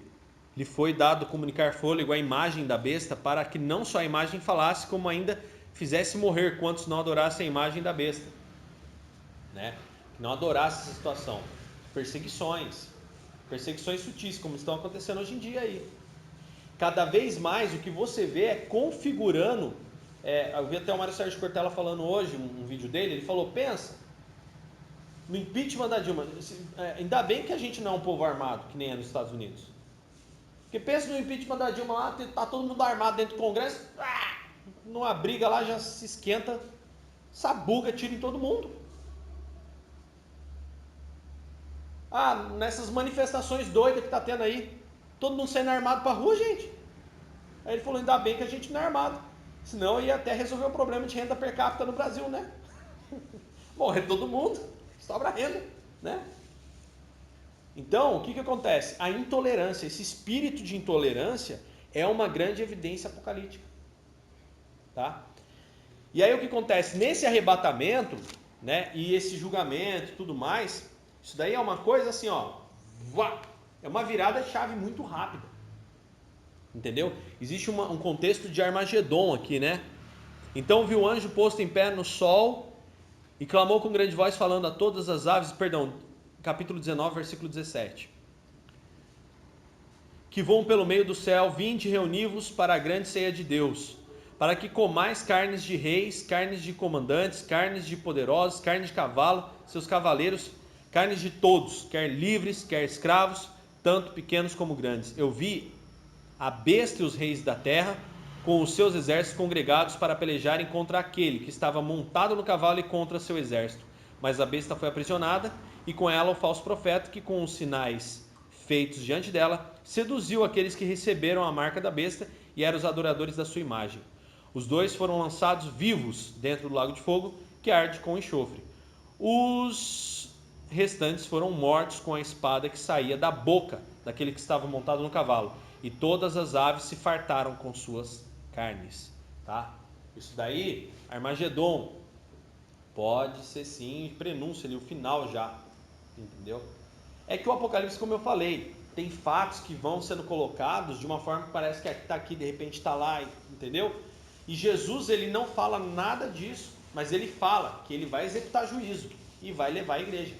Speaker 1: lhe foi dado comunicar fôlego à imagem da besta, para que não só a imagem falasse, como ainda fizesse morrer quantos não adorassem a imagem da besta, né? Que não adorasse essa situação. Perseguições sutis, como estão acontecendo hoje em dia aí. Cada vez mais o que você vê é configurando. Eu vi até o Mário Sérgio Cortella falando hoje, um vídeo dele, ele falou, pensa no impeachment da Dilma. Ainda bem que a gente não é um povo armado, que nem é nos Estados Unidos. Porque pensa no impeachment da Dilma lá, tá todo mundo armado dentro do Congresso, numa briga lá já se esquenta, sabuga, tira em todo mundo. Nessas manifestações doidas que tá tendo aí, todo mundo saindo armado pra rua, gente. Aí ele falou, ainda bem que a gente não é armado, senão ia até resolver o problema de renda per capita no Brasil, né? Morrer todo mundo, sobra renda, né? Então, o que acontece? A intolerância, esse espírito de intolerância é uma grande evidência apocalíptica, tá? E aí o que acontece? Nesse arrebatamento, né, e esse julgamento e tudo mais, isso daí é uma coisa assim, ó, é uma virada de chave muito rápida, entendeu? Existe um contexto de Armagedon aqui, né? Então viu o anjo posto em pé no sol e clamou com grande voz, falando a todas as aves, capítulo 19, versículo 17, que voam pelo meio do céu, vinde reuni-vos para a grande ceia de Deus, para que comais carnes de reis, carnes de comandantes, carnes de poderosos, carne de cavalo, seus cavaleiros, carnes de todos, quer livres, quer escravos, tanto pequenos como grandes. Eu vi a besta e os reis da terra, com os seus exércitos congregados para pelejarem contra aquele que estava montado no cavalo e contra seu exército. Mas a besta foi aprisionada, e com ela o falso profeta, que com os sinais feitos diante dela, seduziu aqueles que receberam a marca da besta e eram os adoradores da sua imagem. Os dois foram lançados vivos dentro do lago de fogo, que arde com enxofre. Os restantes foram mortos com a espada que saía da boca daquele que estava montado no cavalo, e todas as aves se fartaram com suas carnes, tá? Isso daí, Armagedon, pode ser sim prenúncio ali, o final já, entendeu? É que o Apocalipse, como eu falei, tem fatos que vão sendo colocados de uma forma que parece que está aqui, de repente está lá, entendeu? E Jesus, ele não fala nada disso, mas ele fala que ele vai executar juízo e vai levar a igreja,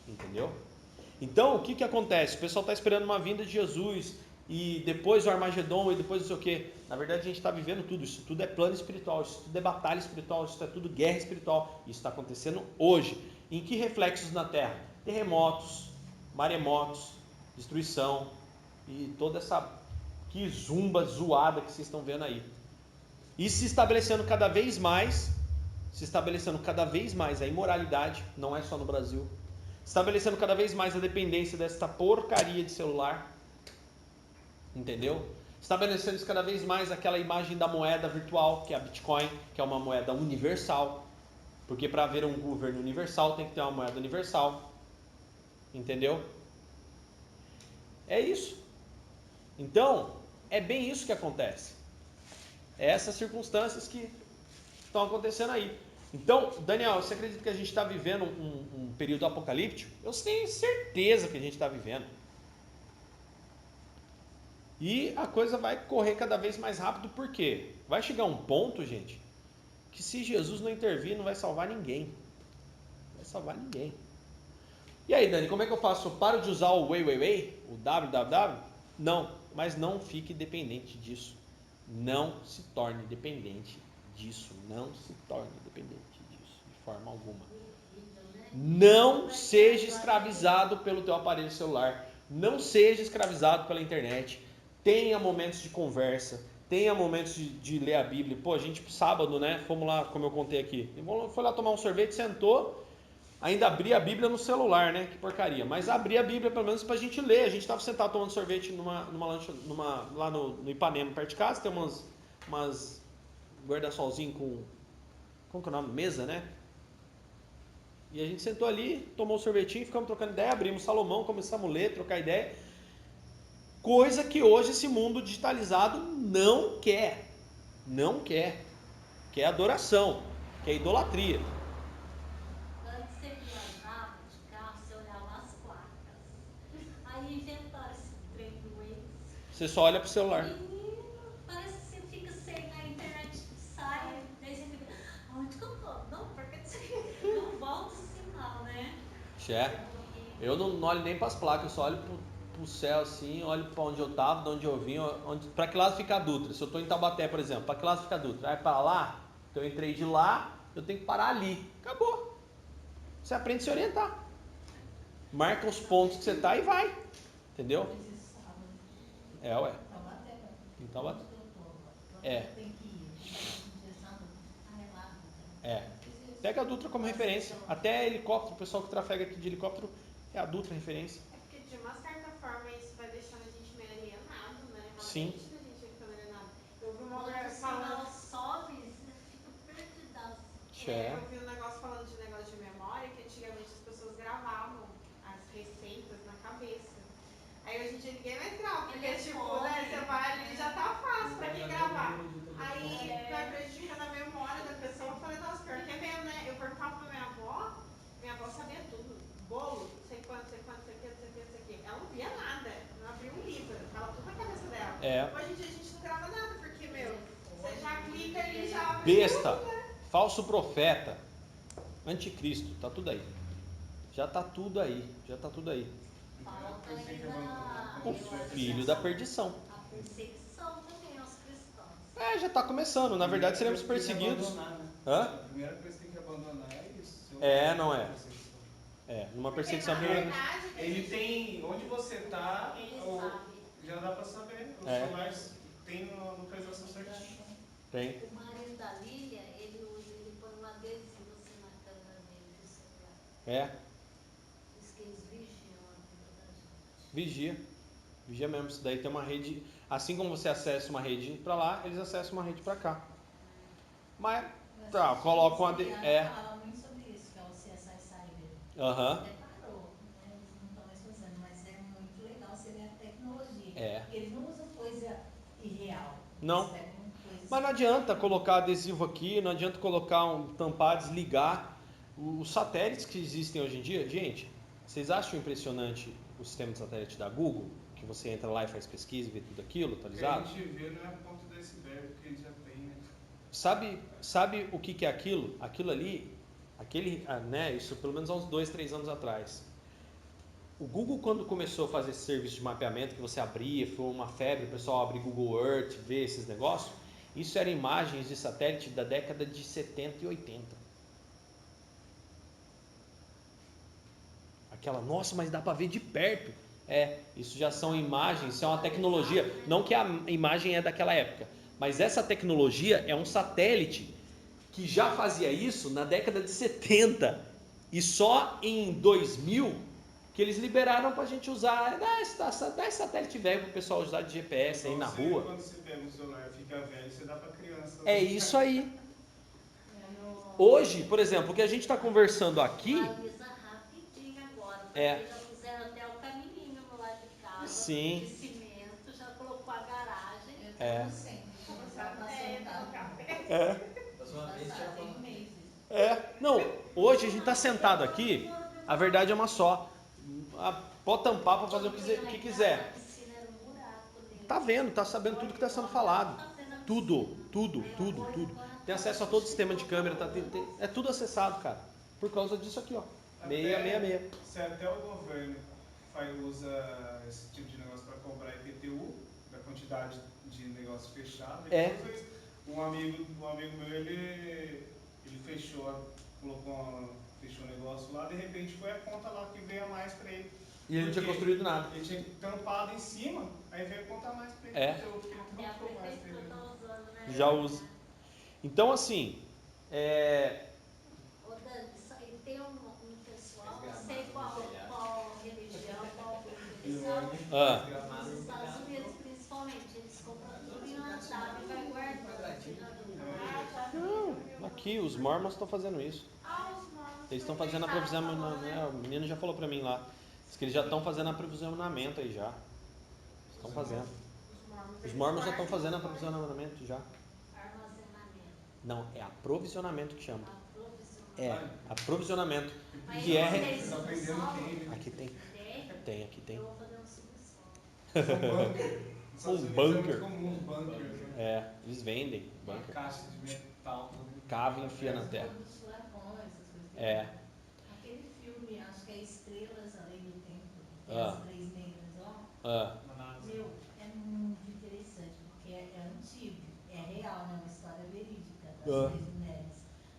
Speaker 1: entendeu? Então, o que acontece? O pessoal está esperando uma vinda de Jesus, e depois o Armagedon, e depois não sei o que. Na verdade, a gente está vivendo tudo. Isso tudo é plano espiritual, isso tudo é batalha espiritual, isso é tudo guerra espiritual. Isso está acontecendo hoje. Em que reflexos na Terra? Terremotos, maremotos, destruição e toda essa zumba zoada que vocês estão vendo aí. E se estabelecendo cada vez mais a imoralidade, não é só no Brasil. Estabelecendo cada vez mais a dependência dessa porcaria de celular. Entendeu? Estabelecendo cada vez mais aquela imagem da moeda virtual, que é a Bitcoin, que é uma moeda universal. Porque para haver um governo universal tem que ter uma moeda universal. Entendeu? É isso. Então, é bem isso que acontece. É essas circunstâncias que estão acontecendo aí. Então, Daniel, você acredita que a gente está vivendo um período apocalíptico? Eu tenho certeza que a gente está vivendo. E a coisa vai correr cada vez mais rápido, por quê? Vai chegar um ponto, gente, que se Jesus não intervir, não vai salvar ninguém. Não vai salvar ninguém. E aí, Dani, como é que eu faço? Eu paro de usar o o www? Não, mas não fique dependente disso. Não se torne dependente disso. Não se torne dependente disso, de forma alguma. Não seja escravizado pelo teu aparelho celular. Não seja escravizado pela internet. Tenha momentos de conversa, tenha momentos de ler a Bíblia. Pô, a gente sábado, né, fomos lá, como eu contei aqui, foi lá tomar um sorvete, sentou, ainda abri a Bíblia no celular, né, que porcaria, mas abri a Bíblia pelo menos pra gente ler. A gente estava sentado tomando sorvete lá no Ipanema, perto de casa, tem umas guarda-solzinho como que é o nome? Mesa, né? E a gente sentou ali, tomou um sorvetinho, ficamos trocando ideia, abrimos Salomão, começamos a ler, trocar ideia. Coisa que hoje esse mundo digitalizado não quer. Não quer. Quer adoração, quer idolatria.
Speaker 2: Antes você viajava de carro, você olhava as placas. Aí inventaram esse trem do Waze.
Speaker 1: Você só olha pro celular.
Speaker 2: Menino, parece que você fica sem a internet, sai, daí você fica, onde que eu tô? Não, porque não volta o sinal, né?
Speaker 1: Eu não olho nem para as placas, eu só olho pro céu assim, olho para onde eu tava, de onde eu vim, para que lado fica a Dutra. Se eu tô em Taubaté, por exemplo, para que lado fica a Dutra? Vai para lá, então eu entrei de lá, eu tenho que parar ali. Acabou. Você aprende a se orientar. Marca os pontos que você tá e vai. Entendeu? Ué. Em Taubaté. Pega a Dutra como referência. Até helicóptero, o pessoal que trafega aqui de helicóptero é a Dutra referência.
Speaker 4: É porque de uma certa forma isso vai deixando a gente meio alienado, né?
Speaker 1: Sim.
Speaker 4: A gente fica alienado. Eu vi uma
Speaker 2: Quando
Speaker 4: mulher
Speaker 2: o sinal
Speaker 4: falando.
Speaker 2: sobe, você fica perdidaço.
Speaker 4: Eu vi um negócio falando de negócio de memória, que antigamente as pessoas gravavam as receitas na cabeça. Aí hoje em dia ninguém mais grava, porque tipo, né, você vai ali e já tá fácil, pra que gravar? Aí vai prejudicando a memória da pessoa. Eu falei, nossa, pior que é mesmo, né? Eu perguntava pra minha avó sabia tudo. Bolo, sei quanto, sei que. Ela não via nada, não abria um livro, tava tudo na cabeça dela. Hoje em dia a gente não grava nada, porque, você já clica e já...
Speaker 1: Besta, tudo, né? Falso profeta, anticristo, tá tudo aí. Já tá tudo aí. O filho da perdição.
Speaker 2: A perseguição também aos cristãos.
Speaker 1: Já está começando. Na verdade, seremos perseguidos.
Speaker 3: A primeira coisa que tem que abandonar é isso.
Speaker 1: Não é. Numa perseguição.
Speaker 3: Ele tem. Onde você está, já dá para saber. Os celulares tem localização certinho.
Speaker 1: Tem.
Speaker 2: O marido da Lília, ele põe um adesivo assim na câmera dele do celular. Diz que eles vigiam a vida da gente. Vigia mesmo. Isso daí tem uma rede. Assim como você acessa uma rede para lá, eles acessam uma rede para cá. Mas, coloca uma.
Speaker 5: Fala muito sobre isso, que é o CSI Cyber.
Speaker 1: Aham.
Speaker 5: Parou, né? Eles não estão mais fazendo, mas é muito legal você ver a tecnologia. Porque eles não usam coisa irreal.
Speaker 1: Não. Mas não adianta colocar adesivo aqui, não adianta colocar tampar, desligar. Os satélites que existem hoje em dia, gente, vocês acham impressionante o sistema de satélite da Google? Que você entra lá e faz pesquisa e vê tudo aquilo atualizado?
Speaker 3: O que a gente vê não é a ponta do iceberg que ele já tem, né?
Speaker 1: Sabe o que é aquilo? Aquilo ali, isso pelo menos há uns 2, 3 anos atrás. O Google, quando começou a fazer esse serviço de mapeamento, que você abria, foi uma febre, o pessoal abre Google Earth, vê esses negócios, isso eram imagens de satélite da década de 70 e 80. Aquela, nossa, mas dá para ver de perto. Isso já são imagens, isso é uma tecnologia, não que a imagem é daquela época, mas essa tecnologia é um satélite que já fazia isso na década de 70 e só em 2000 que eles liberaram para a gente usar, dá esse satélite velho para o pessoal usar de GPS aí na rua.
Speaker 3: Quando você pega o celular e fica velho, você dá para criança.
Speaker 1: É isso aí. Hoje, por exemplo, o que a gente está conversando aqui...
Speaker 2: Já fizeram até o caminhinho no lado de casa.
Speaker 1: Sim.
Speaker 2: De cimento, já colocou a garagem.
Speaker 1: Não, hoje a gente está sentado aqui, a verdade é uma só. Pode tampar para fazer o que quiser. Tá vendo, tá sabendo tudo que está sendo falado. Tudo. Tem acesso a todo o sistema de câmera, é tudo acessado, cara. Por causa disso aqui, ó. 666.
Speaker 3: Se até o governo usa esse tipo de negócio para cobrar IPTU, da quantidade de negócio fechado, um amigo meu, ele fechou o negócio lá, de repente foi a conta lá que veio a mais para ele.
Speaker 1: E ele não tinha construído nada.
Speaker 3: Ele tinha tampado em cima, aí veio a conta a mais para ele.
Speaker 2: É a prefeitura que está usando, né?
Speaker 1: Já usa. Então, assim,
Speaker 2: Ô Dani, tem um pessoal, não sei qual religião, qual religião, nos Estados Unidos principalmente, eles compram tudo em enlatado e vai guardando.
Speaker 1: Não, aqui os mormons estão fazendo isso.
Speaker 4: Os mormons
Speaker 1: Eles estão fazendo aprovisionamento, né? O menino já falou pra mim lá. Diz que eles já estão fazendo aprovisionamento aí já. Estão fazendo. Os mormons já estão fazendo aprovisionamento já.
Speaker 2: Armazenamento.
Speaker 1: Não, é aprovisionamento que chama.
Speaker 2: Aprovisionamento.
Speaker 1: aprovisionamento.
Speaker 2: Mas
Speaker 1: Que é.
Speaker 2: vocês
Speaker 3: Tá aprendendo
Speaker 2: só-
Speaker 3: quem, né?
Speaker 1: Aqui tem.
Speaker 2: Tem?
Speaker 1: Aqui tem.
Speaker 2: Eu vou fazer um subsolo.
Speaker 3: Um
Speaker 1: bunker.
Speaker 3: É muito comum, os bunkers, né?
Speaker 1: É, eles vendem.
Speaker 3: Uma
Speaker 1: Bunker.
Speaker 3: caixa de metal.
Speaker 1: Cava e enfia na terra.
Speaker 5: Todos os furacões, essas coisas.
Speaker 1: É.
Speaker 5: Aquele filme, acho que é Estrelas Além do Tempo, que
Speaker 1: Ah.
Speaker 5: as três negras lá.
Speaker 1: Ah,
Speaker 5: Meu, é muito interessante, porque é antigo, é real, né? Uma história verídica das três mulheres.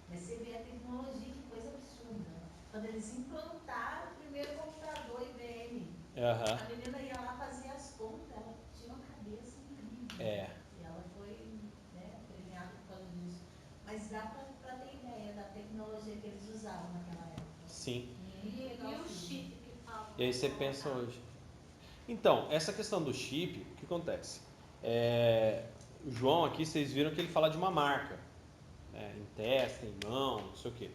Speaker 5: Mas você vê a tecnologia, que coisa absurda. Quando eles implantaram o primeiro computador IBM,
Speaker 1: aham.
Speaker 5: a menina ia lá fazer as contas, ela tinha uma cabeça incrível.
Speaker 1: É.
Speaker 5: E ela foi, né, premiada por causa disso. Mas dá pra ter ideia da tecnologia que eles usavam naquela época.
Speaker 1: Sim.
Speaker 5: Muito legal
Speaker 2: E o
Speaker 5: filme.
Speaker 2: chip que fala?
Speaker 1: E aí você pensa hoje. Então, essa questão do chip, o que acontece? O João aqui, vocês viram que ele fala de uma marca. Né? Em testa, em mão, não sei o quê.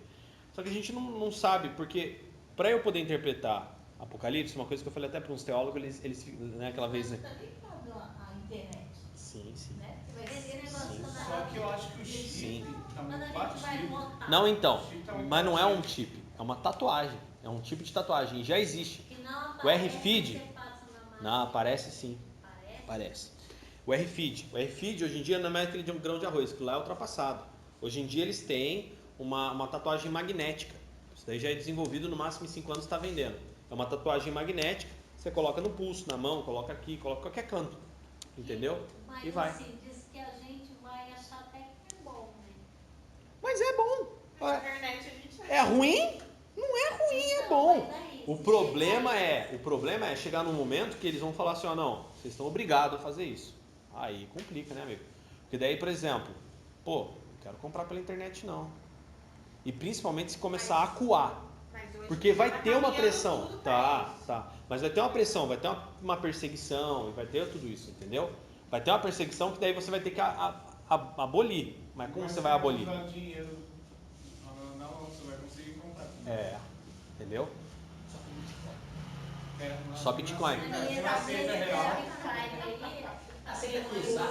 Speaker 1: Só que a gente não sabe, porque para eu poder interpretar Apocalipse, uma coisa que eu falei até para uns teólogos, eles né, aquela vez...
Speaker 5: Mas
Speaker 1: Né?
Speaker 5: também tá a internet,
Speaker 1: Sim, sim.
Speaker 5: né? Que vai
Speaker 2: Esse
Speaker 5: ser
Speaker 2: negócio
Speaker 1: Sim.
Speaker 2: quando
Speaker 3: Só que eu acho que o chip
Speaker 1: Sim.
Speaker 3: tá
Speaker 2: Quando a
Speaker 3: muito
Speaker 2: gente vai
Speaker 3: batido.
Speaker 2: votar.
Speaker 1: Não, então,
Speaker 3: O chip tá muito
Speaker 1: mas não é um
Speaker 3: batido.
Speaker 1: chip, é uma tatuagem. É um tipo de tatuagem, já existe.
Speaker 2: Que não
Speaker 1: O
Speaker 2: aparece,
Speaker 1: RFID?
Speaker 2: você passa na máquina.
Speaker 1: Não, aparece sim.
Speaker 2: Aparece?
Speaker 1: Parece. O RFID hoje em dia não é aquele de um grão de arroz, que lá é ultrapassado. Hoje em dia eles têm uma tatuagem magnética. Isso daí já é desenvolvido, no máximo em 5 anos está vendendo. É uma tatuagem magnética, você coloca no pulso, na mão, coloca aqui, coloca em qualquer canto. Entendeu?
Speaker 2: Mas
Speaker 1: E vai.
Speaker 2: assim, diz que a gente vai achar até que é bom, né?
Speaker 1: Mas é bom.
Speaker 4: Na internet a gente
Speaker 1: É ruim? Não é ruim, é
Speaker 2: Então,
Speaker 1: bom.
Speaker 2: mas aí,
Speaker 1: O
Speaker 2: se
Speaker 1: problema é chegar num momento que eles vão falar assim, ó, não, vocês estão obrigados a fazer isso. Aí complica, né, amigo? Porque daí, por exemplo, pô, não quero comprar pela internet não. E principalmente se começar a acuar.
Speaker 4: Mas hoje
Speaker 1: Porque vai
Speaker 4: tá
Speaker 1: ter uma
Speaker 4: caminhando
Speaker 1: pressão.
Speaker 4: tudo pra
Speaker 1: Tá,
Speaker 4: isso.
Speaker 1: tá. Mas vai ter uma pressão, vai ter uma perseguição, vai ter tudo isso, entendeu? Vai ter uma perseguição que daí você vai ter que abolir. Mas como você vai abolir?
Speaker 3: Usar dinheiro. Não, você vai conseguir comprar.
Speaker 1: Entendeu?
Speaker 3: É,
Speaker 1: Só Bitcoin.
Speaker 2: Aí,
Speaker 3: Uma
Speaker 2: às vezes,
Speaker 3: cena
Speaker 2: é
Speaker 3: real.
Speaker 5: Aceita cruzar?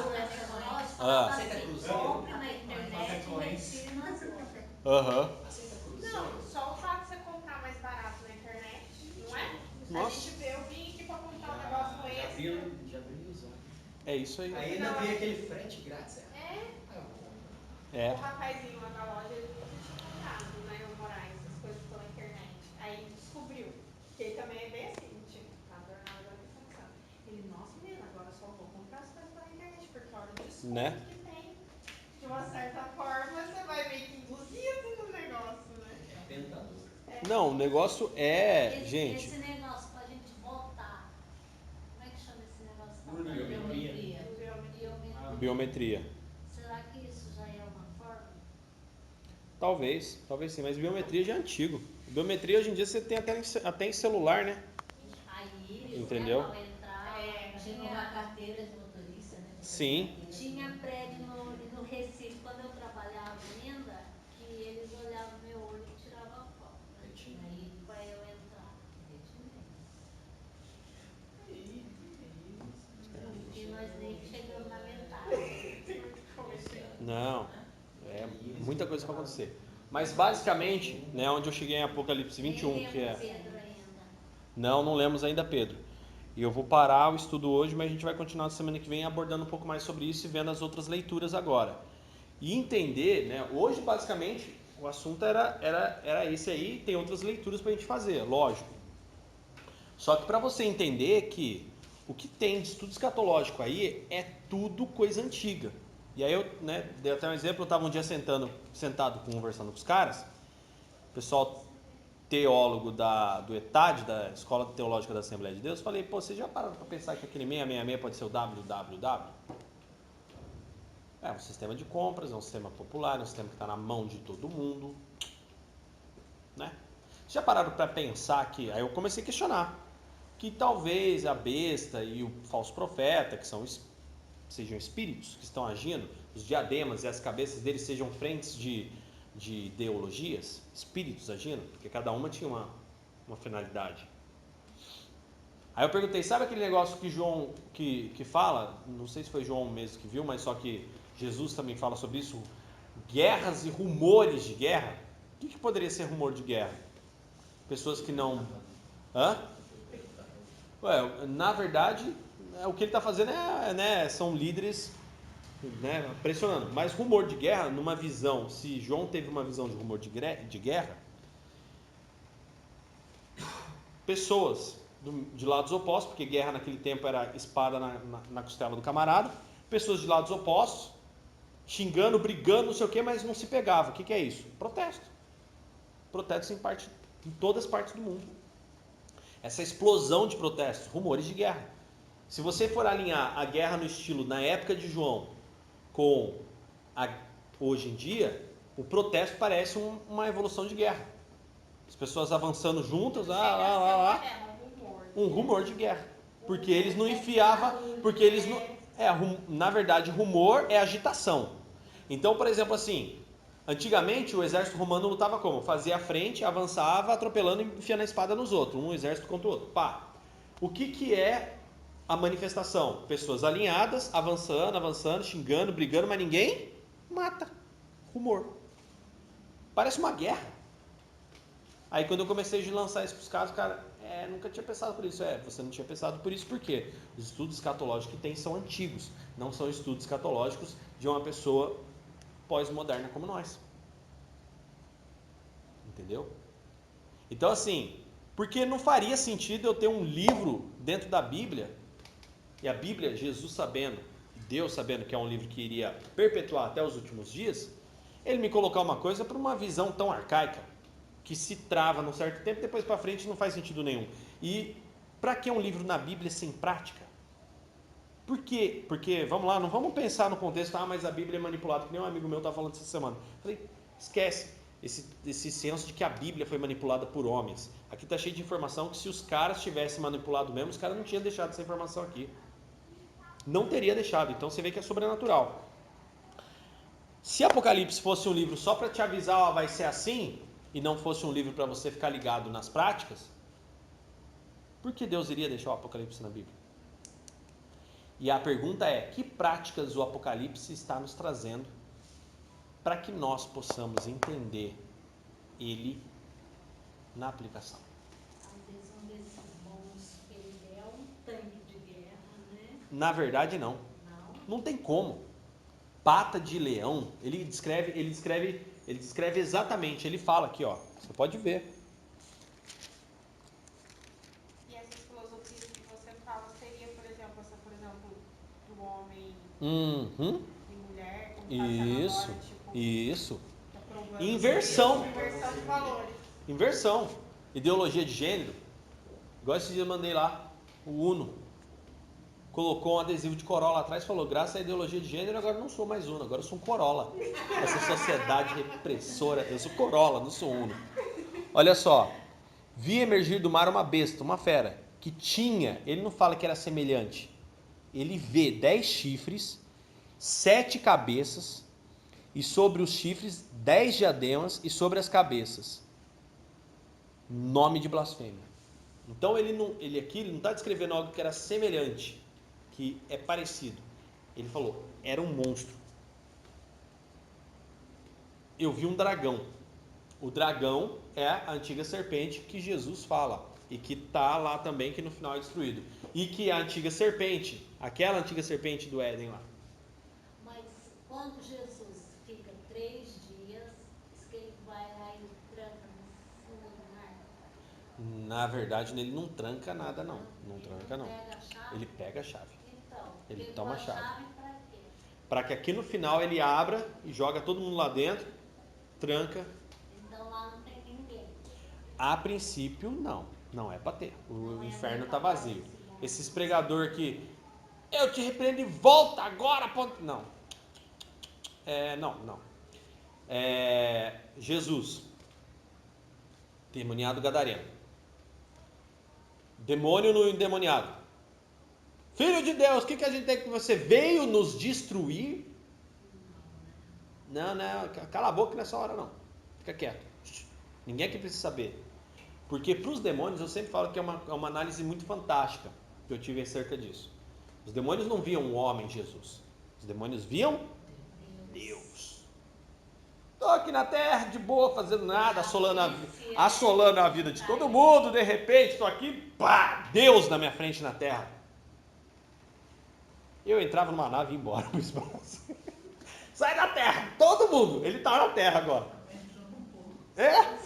Speaker 1: Ah.
Speaker 5: Aceita cruzar?
Speaker 2: Compre na internet e retire nas lojas.
Speaker 1: Aham.
Speaker 5: Aceita
Speaker 4: Não, só o fato de você comprar mais barato na internet, não é?
Speaker 1: Nossa.
Speaker 4: A gente vê, eu vim aqui pra comprar um negócio esse.
Speaker 6: Já abriu os olhos.
Speaker 1: É isso aí.
Speaker 6: Aí ainda veio aquele frete grátis.
Speaker 1: É.
Speaker 4: O rapazinho lá da loja, ele nunca tinha comprado, né, o Moraes, essas coisas pela internet. Aí descobriu, que ele também é bem assim, tipo, tá adornado agora que pensando. Ele, nossa menina, agora eu só vou comprar as coisas pela internet, porque a hora de desconto
Speaker 1: Né?
Speaker 4: que tem. De uma certa forma, você vai meio que induzir assim no negócio, né?
Speaker 6: É tentador.
Speaker 1: Não, o negócio é, gente,
Speaker 2: Esse negócio pra gente votar. Como é que chama esse negócio?
Speaker 6: Biometria.
Speaker 2: Biometria.
Speaker 1: biometria.
Speaker 2: Será que isso já é uma forma?
Speaker 1: Talvez sim, mas biometria já é antigo. Biometria hoje em dia você tem até em celular, né?
Speaker 2: Aí,
Speaker 1: Entendeu?
Speaker 2: Ao entrar,
Speaker 5: Tinha uma carteira de motorista, né?
Speaker 1: Sim.
Speaker 2: tinha prédio no Recife, quando eu trabalhava ainda, que eles olhavam meu olho e tiravam foto. Né?
Speaker 6: Tinha.
Speaker 2: Aí, pra eu entrar. E nós nem chegamos na metade.
Speaker 1: Não, é muita coisa para acontecer. Mas basicamente, né, onde eu cheguei em Apocalipse 21,
Speaker 2: Nem
Speaker 1: que é...
Speaker 2: lembro Pedro ainda.
Speaker 1: Não lemos ainda Pedro. E eu vou parar o estudo hoje, mas a gente vai continuar na semana que vem abordando um pouco mais sobre isso e vendo as outras leituras agora. E entender, né, hoje basicamente o assunto era esse aí, tem outras leituras para a gente fazer, lógico. Só que para você entender que o que tem de estudo escatológico aí é tudo coisa antiga. E aí eu, né, dei até um exemplo, eu estava um dia sentado conversando com os caras, o pessoal teólogo do ETAD, da Escola Teológica da Assembleia de Deus, falei, pô, vocês já pararam para pensar que aquele 666 pode ser o www? É um sistema de compras, é um sistema popular, é um sistema que está na mão de todo mundo, né? Vocês já pararam para pensar que, aí eu comecei a questionar, que talvez a besta e o falso profeta, que sejam espíritos que estão agindo, os diademas e as cabeças deles sejam frentes de de ideologias, espíritos agindo, porque cada uma tinha uma finalidade. Aí eu perguntei, sabe aquele negócio que João que fala, não sei se foi João mesmo que viu, mas só que Jesus também fala sobre isso, guerras e rumores de guerra. O que poderia ser rumor de guerra? Pessoas que não... Hã? Ué, na verdade, o que ele está fazendo são líderes, né, pressionando. Mas rumor de guerra, numa visão, se João teve uma visão de rumor de guerra, pessoas de lados opostos, porque guerra naquele tempo era espada na costela do camarada, pessoas de lados opostos, xingando, brigando, não sei o que, mas não se pegava. O que é isso? Protesto. Protestos em todas as partes do mundo. Essa explosão de protestos, rumores de guerra. Se você for alinhar a guerra no estilo na época de João com hoje em dia, o protesto parece uma evolução de guerra. As pessoas avançando juntas, um rumor de guerra. Porque eles não enfiavam, porque eles não... na verdade, rumor é agitação. Então, por exemplo, assim, antigamente o exército romano lutava como? Fazia a frente, avançava, atropelando e enfiando a espada nos outros, um exército contra o outro. Pá. O que é a manifestação? Pessoas alinhadas, avançando, xingando, brigando, mas ninguém mata. Rumor. Parece uma guerra. Aí quando eu comecei a lançar isso para os casos, cara, nunca tinha pensado por isso. Você não tinha pensado por isso por quê? Os estudos escatológicos que tem são antigos, não são estudos escatológicos de uma pessoa pós-moderna como nós. Entendeu? Então assim, porque não faria sentido eu ter um livro dentro da Bíblia, e a Bíblia, Jesus sabendo, Deus sabendo que é um livro que iria perpetuar até os últimos dias, ele me colocar uma coisa para uma visão tão arcaica, que se trava num certo tempo, depois para frente não faz sentido nenhum. E para que um livro na Bíblia sem prática? Por quê? Porque, vamos lá, não vamos pensar no contexto, mas a Bíblia é manipulada, que nem um amigo meu estava falando essa semana. Falei, esquece esse senso de que a Bíblia foi manipulada por homens. Aqui está cheio de informação que se os caras tivessem manipulado mesmo, os caras não tinham deixado essa informação aqui. Não teria deixado, então você vê que é sobrenatural. Se Apocalipse fosse um livro só para te avisar, vai ser assim, e não fosse um livro para você ficar ligado nas práticas, por que Deus iria deixar o Apocalipse na Bíblia? E a pergunta é, que práticas o Apocalipse está nos trazendo para que nós possamos entender ele na aplicação?
Speaker 2: Às vezes um desses bons, ele é um tanque de guerra, né?
Speaker 1: Na verdade não. Não tem como. Pata de leão, ele descreve exatamente, ele fala aqui, ó, você pode ver.
Speaker 4: E essas filosofias que você fala, seria, por exemplo, do homem e mulher, como
Speaker 1: Isso,
Speaker 4: agora, tipo,
Speaker 1: isso.
Speaker 4: tá
Speaker 1: Inversão.
Speaker 4: Inversão de valores.
Speaker 1: Inversão. Ideologia de gênero. Igual esse dia eu mandei lá, o Uno. Colocou um adesivo de Corolla atrás e falou, graças à ideologia de gênero, agora eu não sou mais Uno, agora eu sou um Corolla. Essa sociedade repressora, eu sou Corolla, não sou Uno. Olha só, vi emergir do mar uma besta, uma fera, que tinha, ele não fala que era semelhante, ele vê 10 chifres, 7 cabeças, e sobre os chifres 10 diademas, e sobre as cabeças, nome de blasfêmia. Então ele aqui não está descrevendo algo que era semelhante, que é parecido. Ele falou, era um monstro. Eu vi um dragão. O dragão é a antiga serpente que Jesus fala. E que está lá também, que no final é destruído. E que a antiga serpente, aquela antiga serpente do Éden lá.
Speaker 2: Mas quando Jesus fica 3 dias, diz que ele vai lá e tranca no fundo do mar.
Speaker 1: Na verdade, ele não tranca nada, não. Não tranca, não.
Speaker 2: Pega a chave?
Speaker 1: Ele pega a chave.
Speaker 2: Então,
Speaker 1: Ele
Speaker 2: pegou
Speaker 1: toma a
Speaker 2: a
Speaker 1: chave.
Speaker 2: pra quê?
Speaker 1: Para que aqui no final ele abra e joga todo mundo lá dentro, tranca.
Speaker 2: Então lá não tem ninguém.
Speaker 1: A princípio, não. Não é para ter. O
Speaker 2: Não é
Speaker 1: inferno
Speaker 2: nem
Speaker 1: está
Speaker 2: pra
Speaker 1: vazio.
Speaker 2: esse mundo.
Speaker 1: Esses pregadores que eu te repreendo e volta agora. Não. Não. Jesus. Demoniado gadareno. Demônio no endemoniado. Filho de Deus, o que a gente tem que você veio nos destruir? Não, cala a boca nessa hora não. Fica quieto. Ninguém aqui precisa saber. Porque para os demônios, eu sempre falo que é uma análise muito fantástica que eu tive acerca disso. Os demônios não viam o homem Jesus. Os demônios viam Deus. Estou aqui na terra, de boa, fazendo nada, assolando a vida de todo mundo. De repente, estou aqui, pá, Deus na minha frente na terra. Eu entrava numa nave e ia embora. Sai da terra, todo mundo. Ele está na terra agora. É?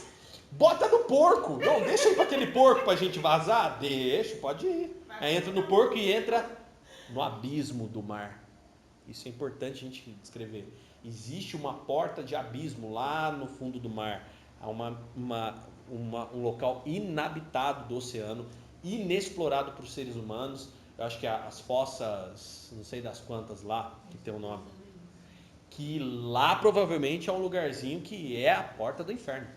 Speaker 1: Bota no porco. Não, deixa ir para aquele porco para a gente vazar. Deixa, pode ir. Aí entra no porco e entra no abismo do mar. Isso é importante a gente descrever. Existe uma porta de abismo lá no fundo do mar. Há um local inabitado do oceano, inexplorado por seres humanos. Eu acho que as fossas, não sei das quantas lá, que tem o nome. Que lá provavelmente é um lugarzinho que é a porta do inferno.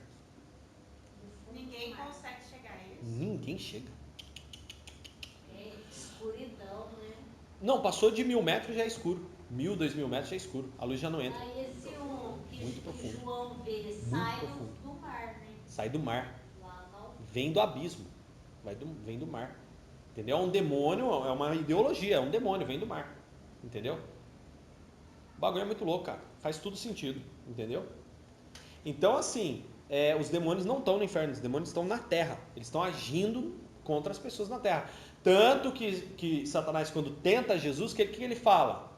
Speaker 4: Ninguém consegue chegar a isso.
Speaker 1: Ninguém chega.
Speaker 2: É escuridão, né?
Speaker 1: Não, passou de 1000 metros já é escuro. 1000, 2000 metros já é escuro. A luz já não entra.
Speaker 2: Aí esse
Speaker 1: Muito profundo.
Speaker 2: João vê, sai
Speaker 1: profundo.
Speaker 2: do mar, né?
Speaker 1: Sai do mar.
Speaker 2: Lá não.
Speaker 1: Vem do abismo. Vem do mar. Entendeu? É um demônio, é uma ideologia, é um demônio, vem do mar. Entendeu? O bagulho é muito louco, cara. Faz tudo sentido. Entendeu? Então, assim, os demônios não estão no inferno, os demônios estão na terra. Eles estão agindo contra as pessoas na terra. Tanto que Satanás, quando tenta Jesus, o que ele fala?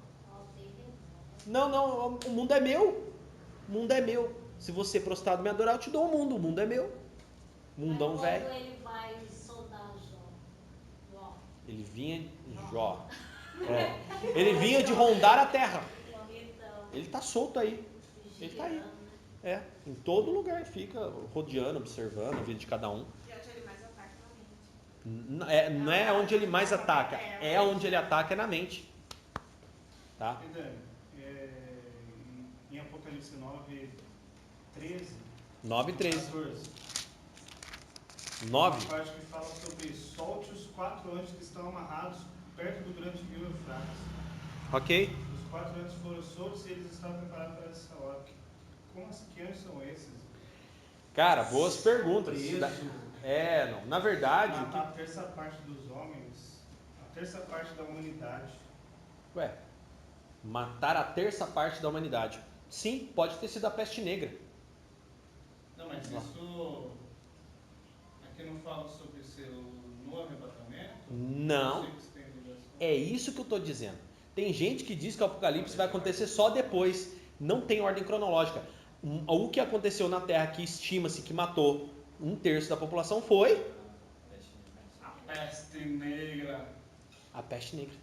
Speaker 1: Não, o mundo é meu. O mundo é meu. Se você prostrado me adorar, eu te dou o mundo. O mundo é meu. Mundão velho.
Speaker 2: Quando ele vai soldar Jó.
Speaker 1: Ele vinha Jó. Ele vinha de rondar a terra.
Speaker 2: Então,
Speaker 1: Ele está solto aí. Ele está aí. Em todo lugar fica rodeando, observando a vida de cada um.
Speaker 4: E onde ele mais ataca na mente.
Speaker 1: Não é onde ele mais ataca, é onde ele ataca é na mente. Tá?
Speaker 3: E Dani, em Apocalipse 9, 13,
Speaker 1: 9:13.
Speaker 3: 14,
Speaker 1: 9.
Speaker 3: a parte que fala sobre solte os 4 anjos que estão amarrados perto do grande rio Eufrates.
Speaker 1: Ok?
Speaker 3: Os 4 anjos foram soltos e eles estavam preparados para essa hora. Como assim, que anjos são esses?
Speaker 1: Cara, boas perguntas.
Speaker 3: Preso,
Speaker 1: Não. Na verdade.
Speaker 3: matar a terça parte dos homens, a terça parte da humanidade.
Speaker 1: Matar a terça parte da humanidade. Sim, pode ter sido a peste negra.
Speaker 3: Não, mas isso aqui não fala sobre ser no arrebatamento?
Speaker 1: Não. É isso que eu estou dizendo. Tem gente que diz que o Apocalipse vai acontecer só depois. Não tem ordem cronológica. O que aconteceu na Terra, que estima-se que matou 1/3 da população, foi
Speaker 3: A peste negra.
Speaker 1: a peste negra.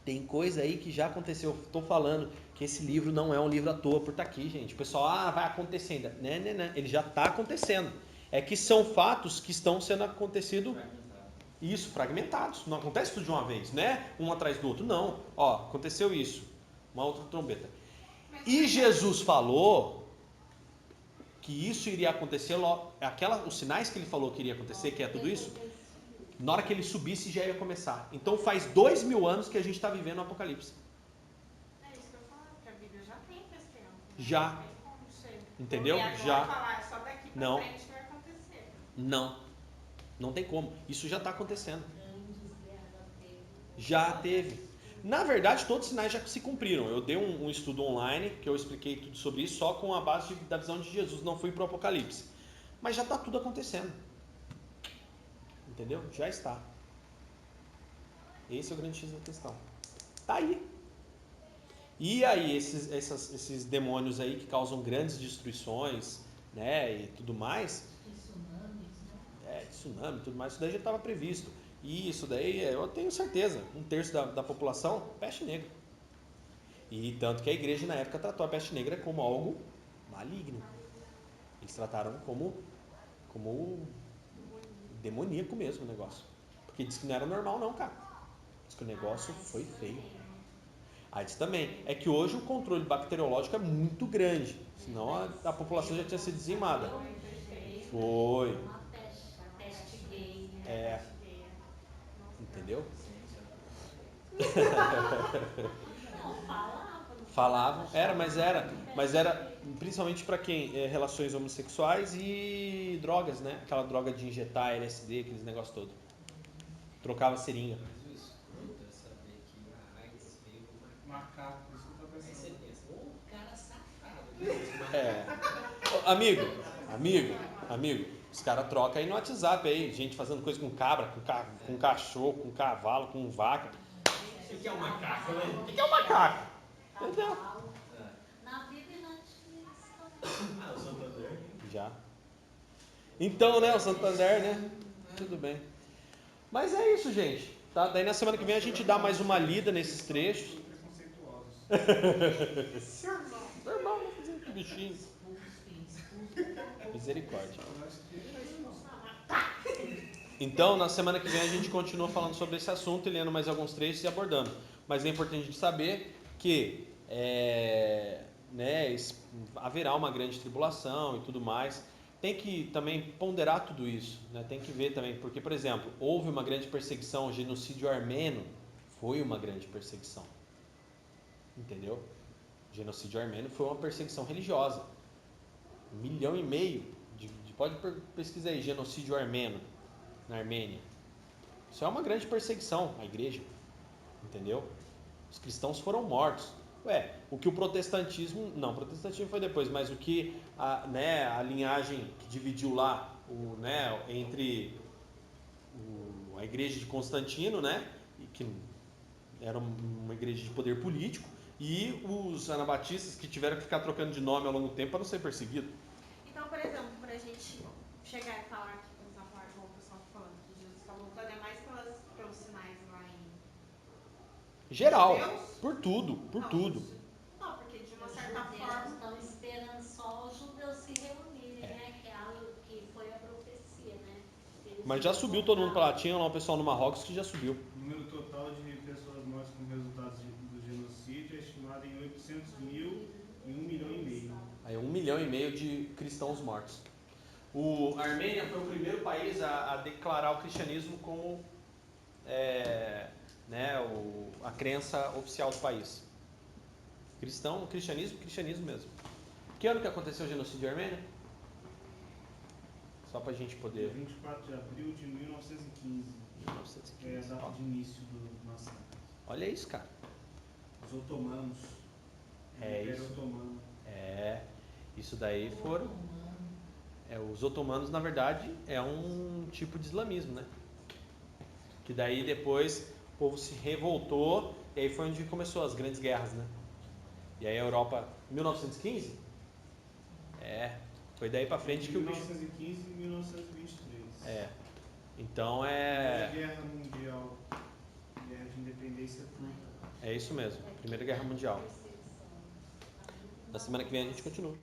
Speaker 1: Tem coisa aí que já aconteceu. Estou falando que esse livro não é um livro à toa por estar aqui, gente. O pessoal, vai acontecendo. Não. Ele já está acontecendo. É que são fatos que estão sendo acontecido. Isso, fragmentados. Não acontece tudo de uma vez, né? Um atrás do outro. Não. Aconteceu isso. Uma outra trombeta. E Jesus falou que isso iria acontecer, os sinais que ele falou que iria acontecer, que é tudo isso, na hora que ele subisse já ia começar. Então faz 2000 anos que a gente está vivendo o Apocalipse.
Speaker 4: É isso que eu falo, que a Bíblia já tem esse tempo.
Speaker 1: Já.
Speaker 4: Não tem como ser.
Speaker 1: Entendeu?
Speaker 4: E agora
Speaker 1: Já.
Speaker 4: falar só daqui pra
Speaker 1: Não.
Speaker 4: frente vai acontecer.
Speaker 1: Não tem como. Isso já está acontecendo.
Speaker 2: grandes guerras teve.
Speaker 1: Já teve. Na verdade, todos os sinais já se cumpriram. Eu dei um estudo online, que eu expliquei tudo sobre isso, só com a base da visão de Jesus, não fui para o Apocalipse. Mas já está tudo acontecendo. Entendeu? Já está. Esse é o grande X da questão. Está aí. E aí, esses demônios aí que causam grandes destruições, né, e tudo mais, tsunami e tudo mais, isso daí já estava previsto. E isso daí, eu tenho certeza, 1/3 da população, peste negra. E tanto que a igreja na época tratou a peste negra como algo maligno. Eles trataram como demoníaco mesmo o negócio. Porque diz que não era normal não, cara. Diz que o negócio foi feio. AIDS também. É que hoje o controle bacteriológico é muito grande. Senão a população já tinha sido dizimada. Foi.
Speaker 2: Uma peste gay, né?
Speaker 1: Entendeu?
Speaker 2: Não falava, não
Speaker 1: Falavam, mas era principalmente para quem? Relações homossexuais e drogas, né? Aquela droga de injetar LSD, aqueles negócios todo. Trocava seringa.
Speaker 6: Mas o escroto é saber que a AIDS veio do
Speaker 3: Macaco, isso que eu tô
Speaker 6: Aí você
Speaker 3: pensando.
Speaker 6: pensa, ô, cara safado.
Speaker 1: É. Amigo, os caras trocam aí no WhatsApp aí, gente fazendo coisa com cabra, com cachorro, com cavalo, com vaca.
Speaker 6: O que é um macaco, né?
Speaker 1: O que é um macaco? Entendeu?
Speaker 2: Cavalo. Na Bíblia e na Netflix também.
Speaker 6: Ah, o Santander.
Speaker 1: Já. Então, né, o Santander, né? Tudo bem. Mas é isso, gente. Tá? Daí na semana que vem a gente dá mais uma lida nesses trechos.
Speaker 3: Preconceituosos.
Speaker 1: Normal, não fazer que bichinho. Misericórdia. Então, na semana que vem a gente continua falando sobre esse assunto e lendo mais alguns trechos e abordando. Mas é importante a gente saber que haverá uma grande tribulação e tudo mais. Tem que também ponderar tudo isso, né? Tem que ver também, porque, por exemplo, houve uma grande perseguição, o genocídio armênio foi uma grande perseguição. Entendeu? O genocídio armênio foi uma perseguição religiosa. 1,5 milhão pode pesquisar aí, genocídio armênio na Armênia. Isso é uma grande perseguição à igreja. Entendeu? Os cristãos foram mortos. O que o protestantismo foi depois, mas o que a linhagem que dividiu lá entre a igreja de Constantino, né, que era uma igreja de poder político, e os anabatistas que tiveram que ficar trocando de nome ao longo do tempo para não ser perseguido.
Speaker 4: Então, por exemplo, pra gente chegar e falar aqui, começar a falar como o pessoal tá falando, que Jesus está voltando, é mais pelos sinais lá em
Speaker 1: Geral,
Speaker 4: Deus?
Speaker 1: por tudo.
Speaker 4: Não, porque de uma
Speaker 2: Os
Speaker 4: certa
Speaker 2: judeus
Speaker 4: forma.
Speaker 2: estão esperando só os judeus se reunirem, né? Que é algo que foi a profecia, né? Eles
Speaker 1: Mas já
Speaker 2: vão
Speaker 1: subiu todo mundo para
Speaker 2: voltar.
Speaker 1: lá. Tinha lá um pessoal no Marrocos que já subiu.
Speaker 3: O número total de pessoas mortas como resultado do genocídio é estimado em 800 mil e 1,5 milhão.
Speaker 1: Aí 1,5 milhão de cristãos mortos. A Armênia foi o primeiro país a declarar o cristianismo como a crença oficial do país. Cristianismo mesmo. Que ano que aconteceu o genocídio armênio? Só pra gente
Speaker 3: Dia
Speaker 1: poder...
Speaker 3: 24 de abril de 1915. É a data de início do massacre.
Speaker 1: Olha isso, cara.
Speaker 3: Os otomanos. O Império Otomano.
Speaker 1: Isso daí foram... os otomanos, na verdade, é um tipo de islamismo, né? Que daí depois o povo se revoltou e aí foi onde começou as grandes guerras, né? E aí a Europa, 1915? Foi daí pra frente que o bicho...
Speaker 3: 1915 e 1923.
Speaker 1: Então
Speaker 3: Guerra Mundial. Guerra de Independência Turca.
Speaker 1: É isso mesmo, Primeira Guerra Mundial. Na semana que vem a gente continua.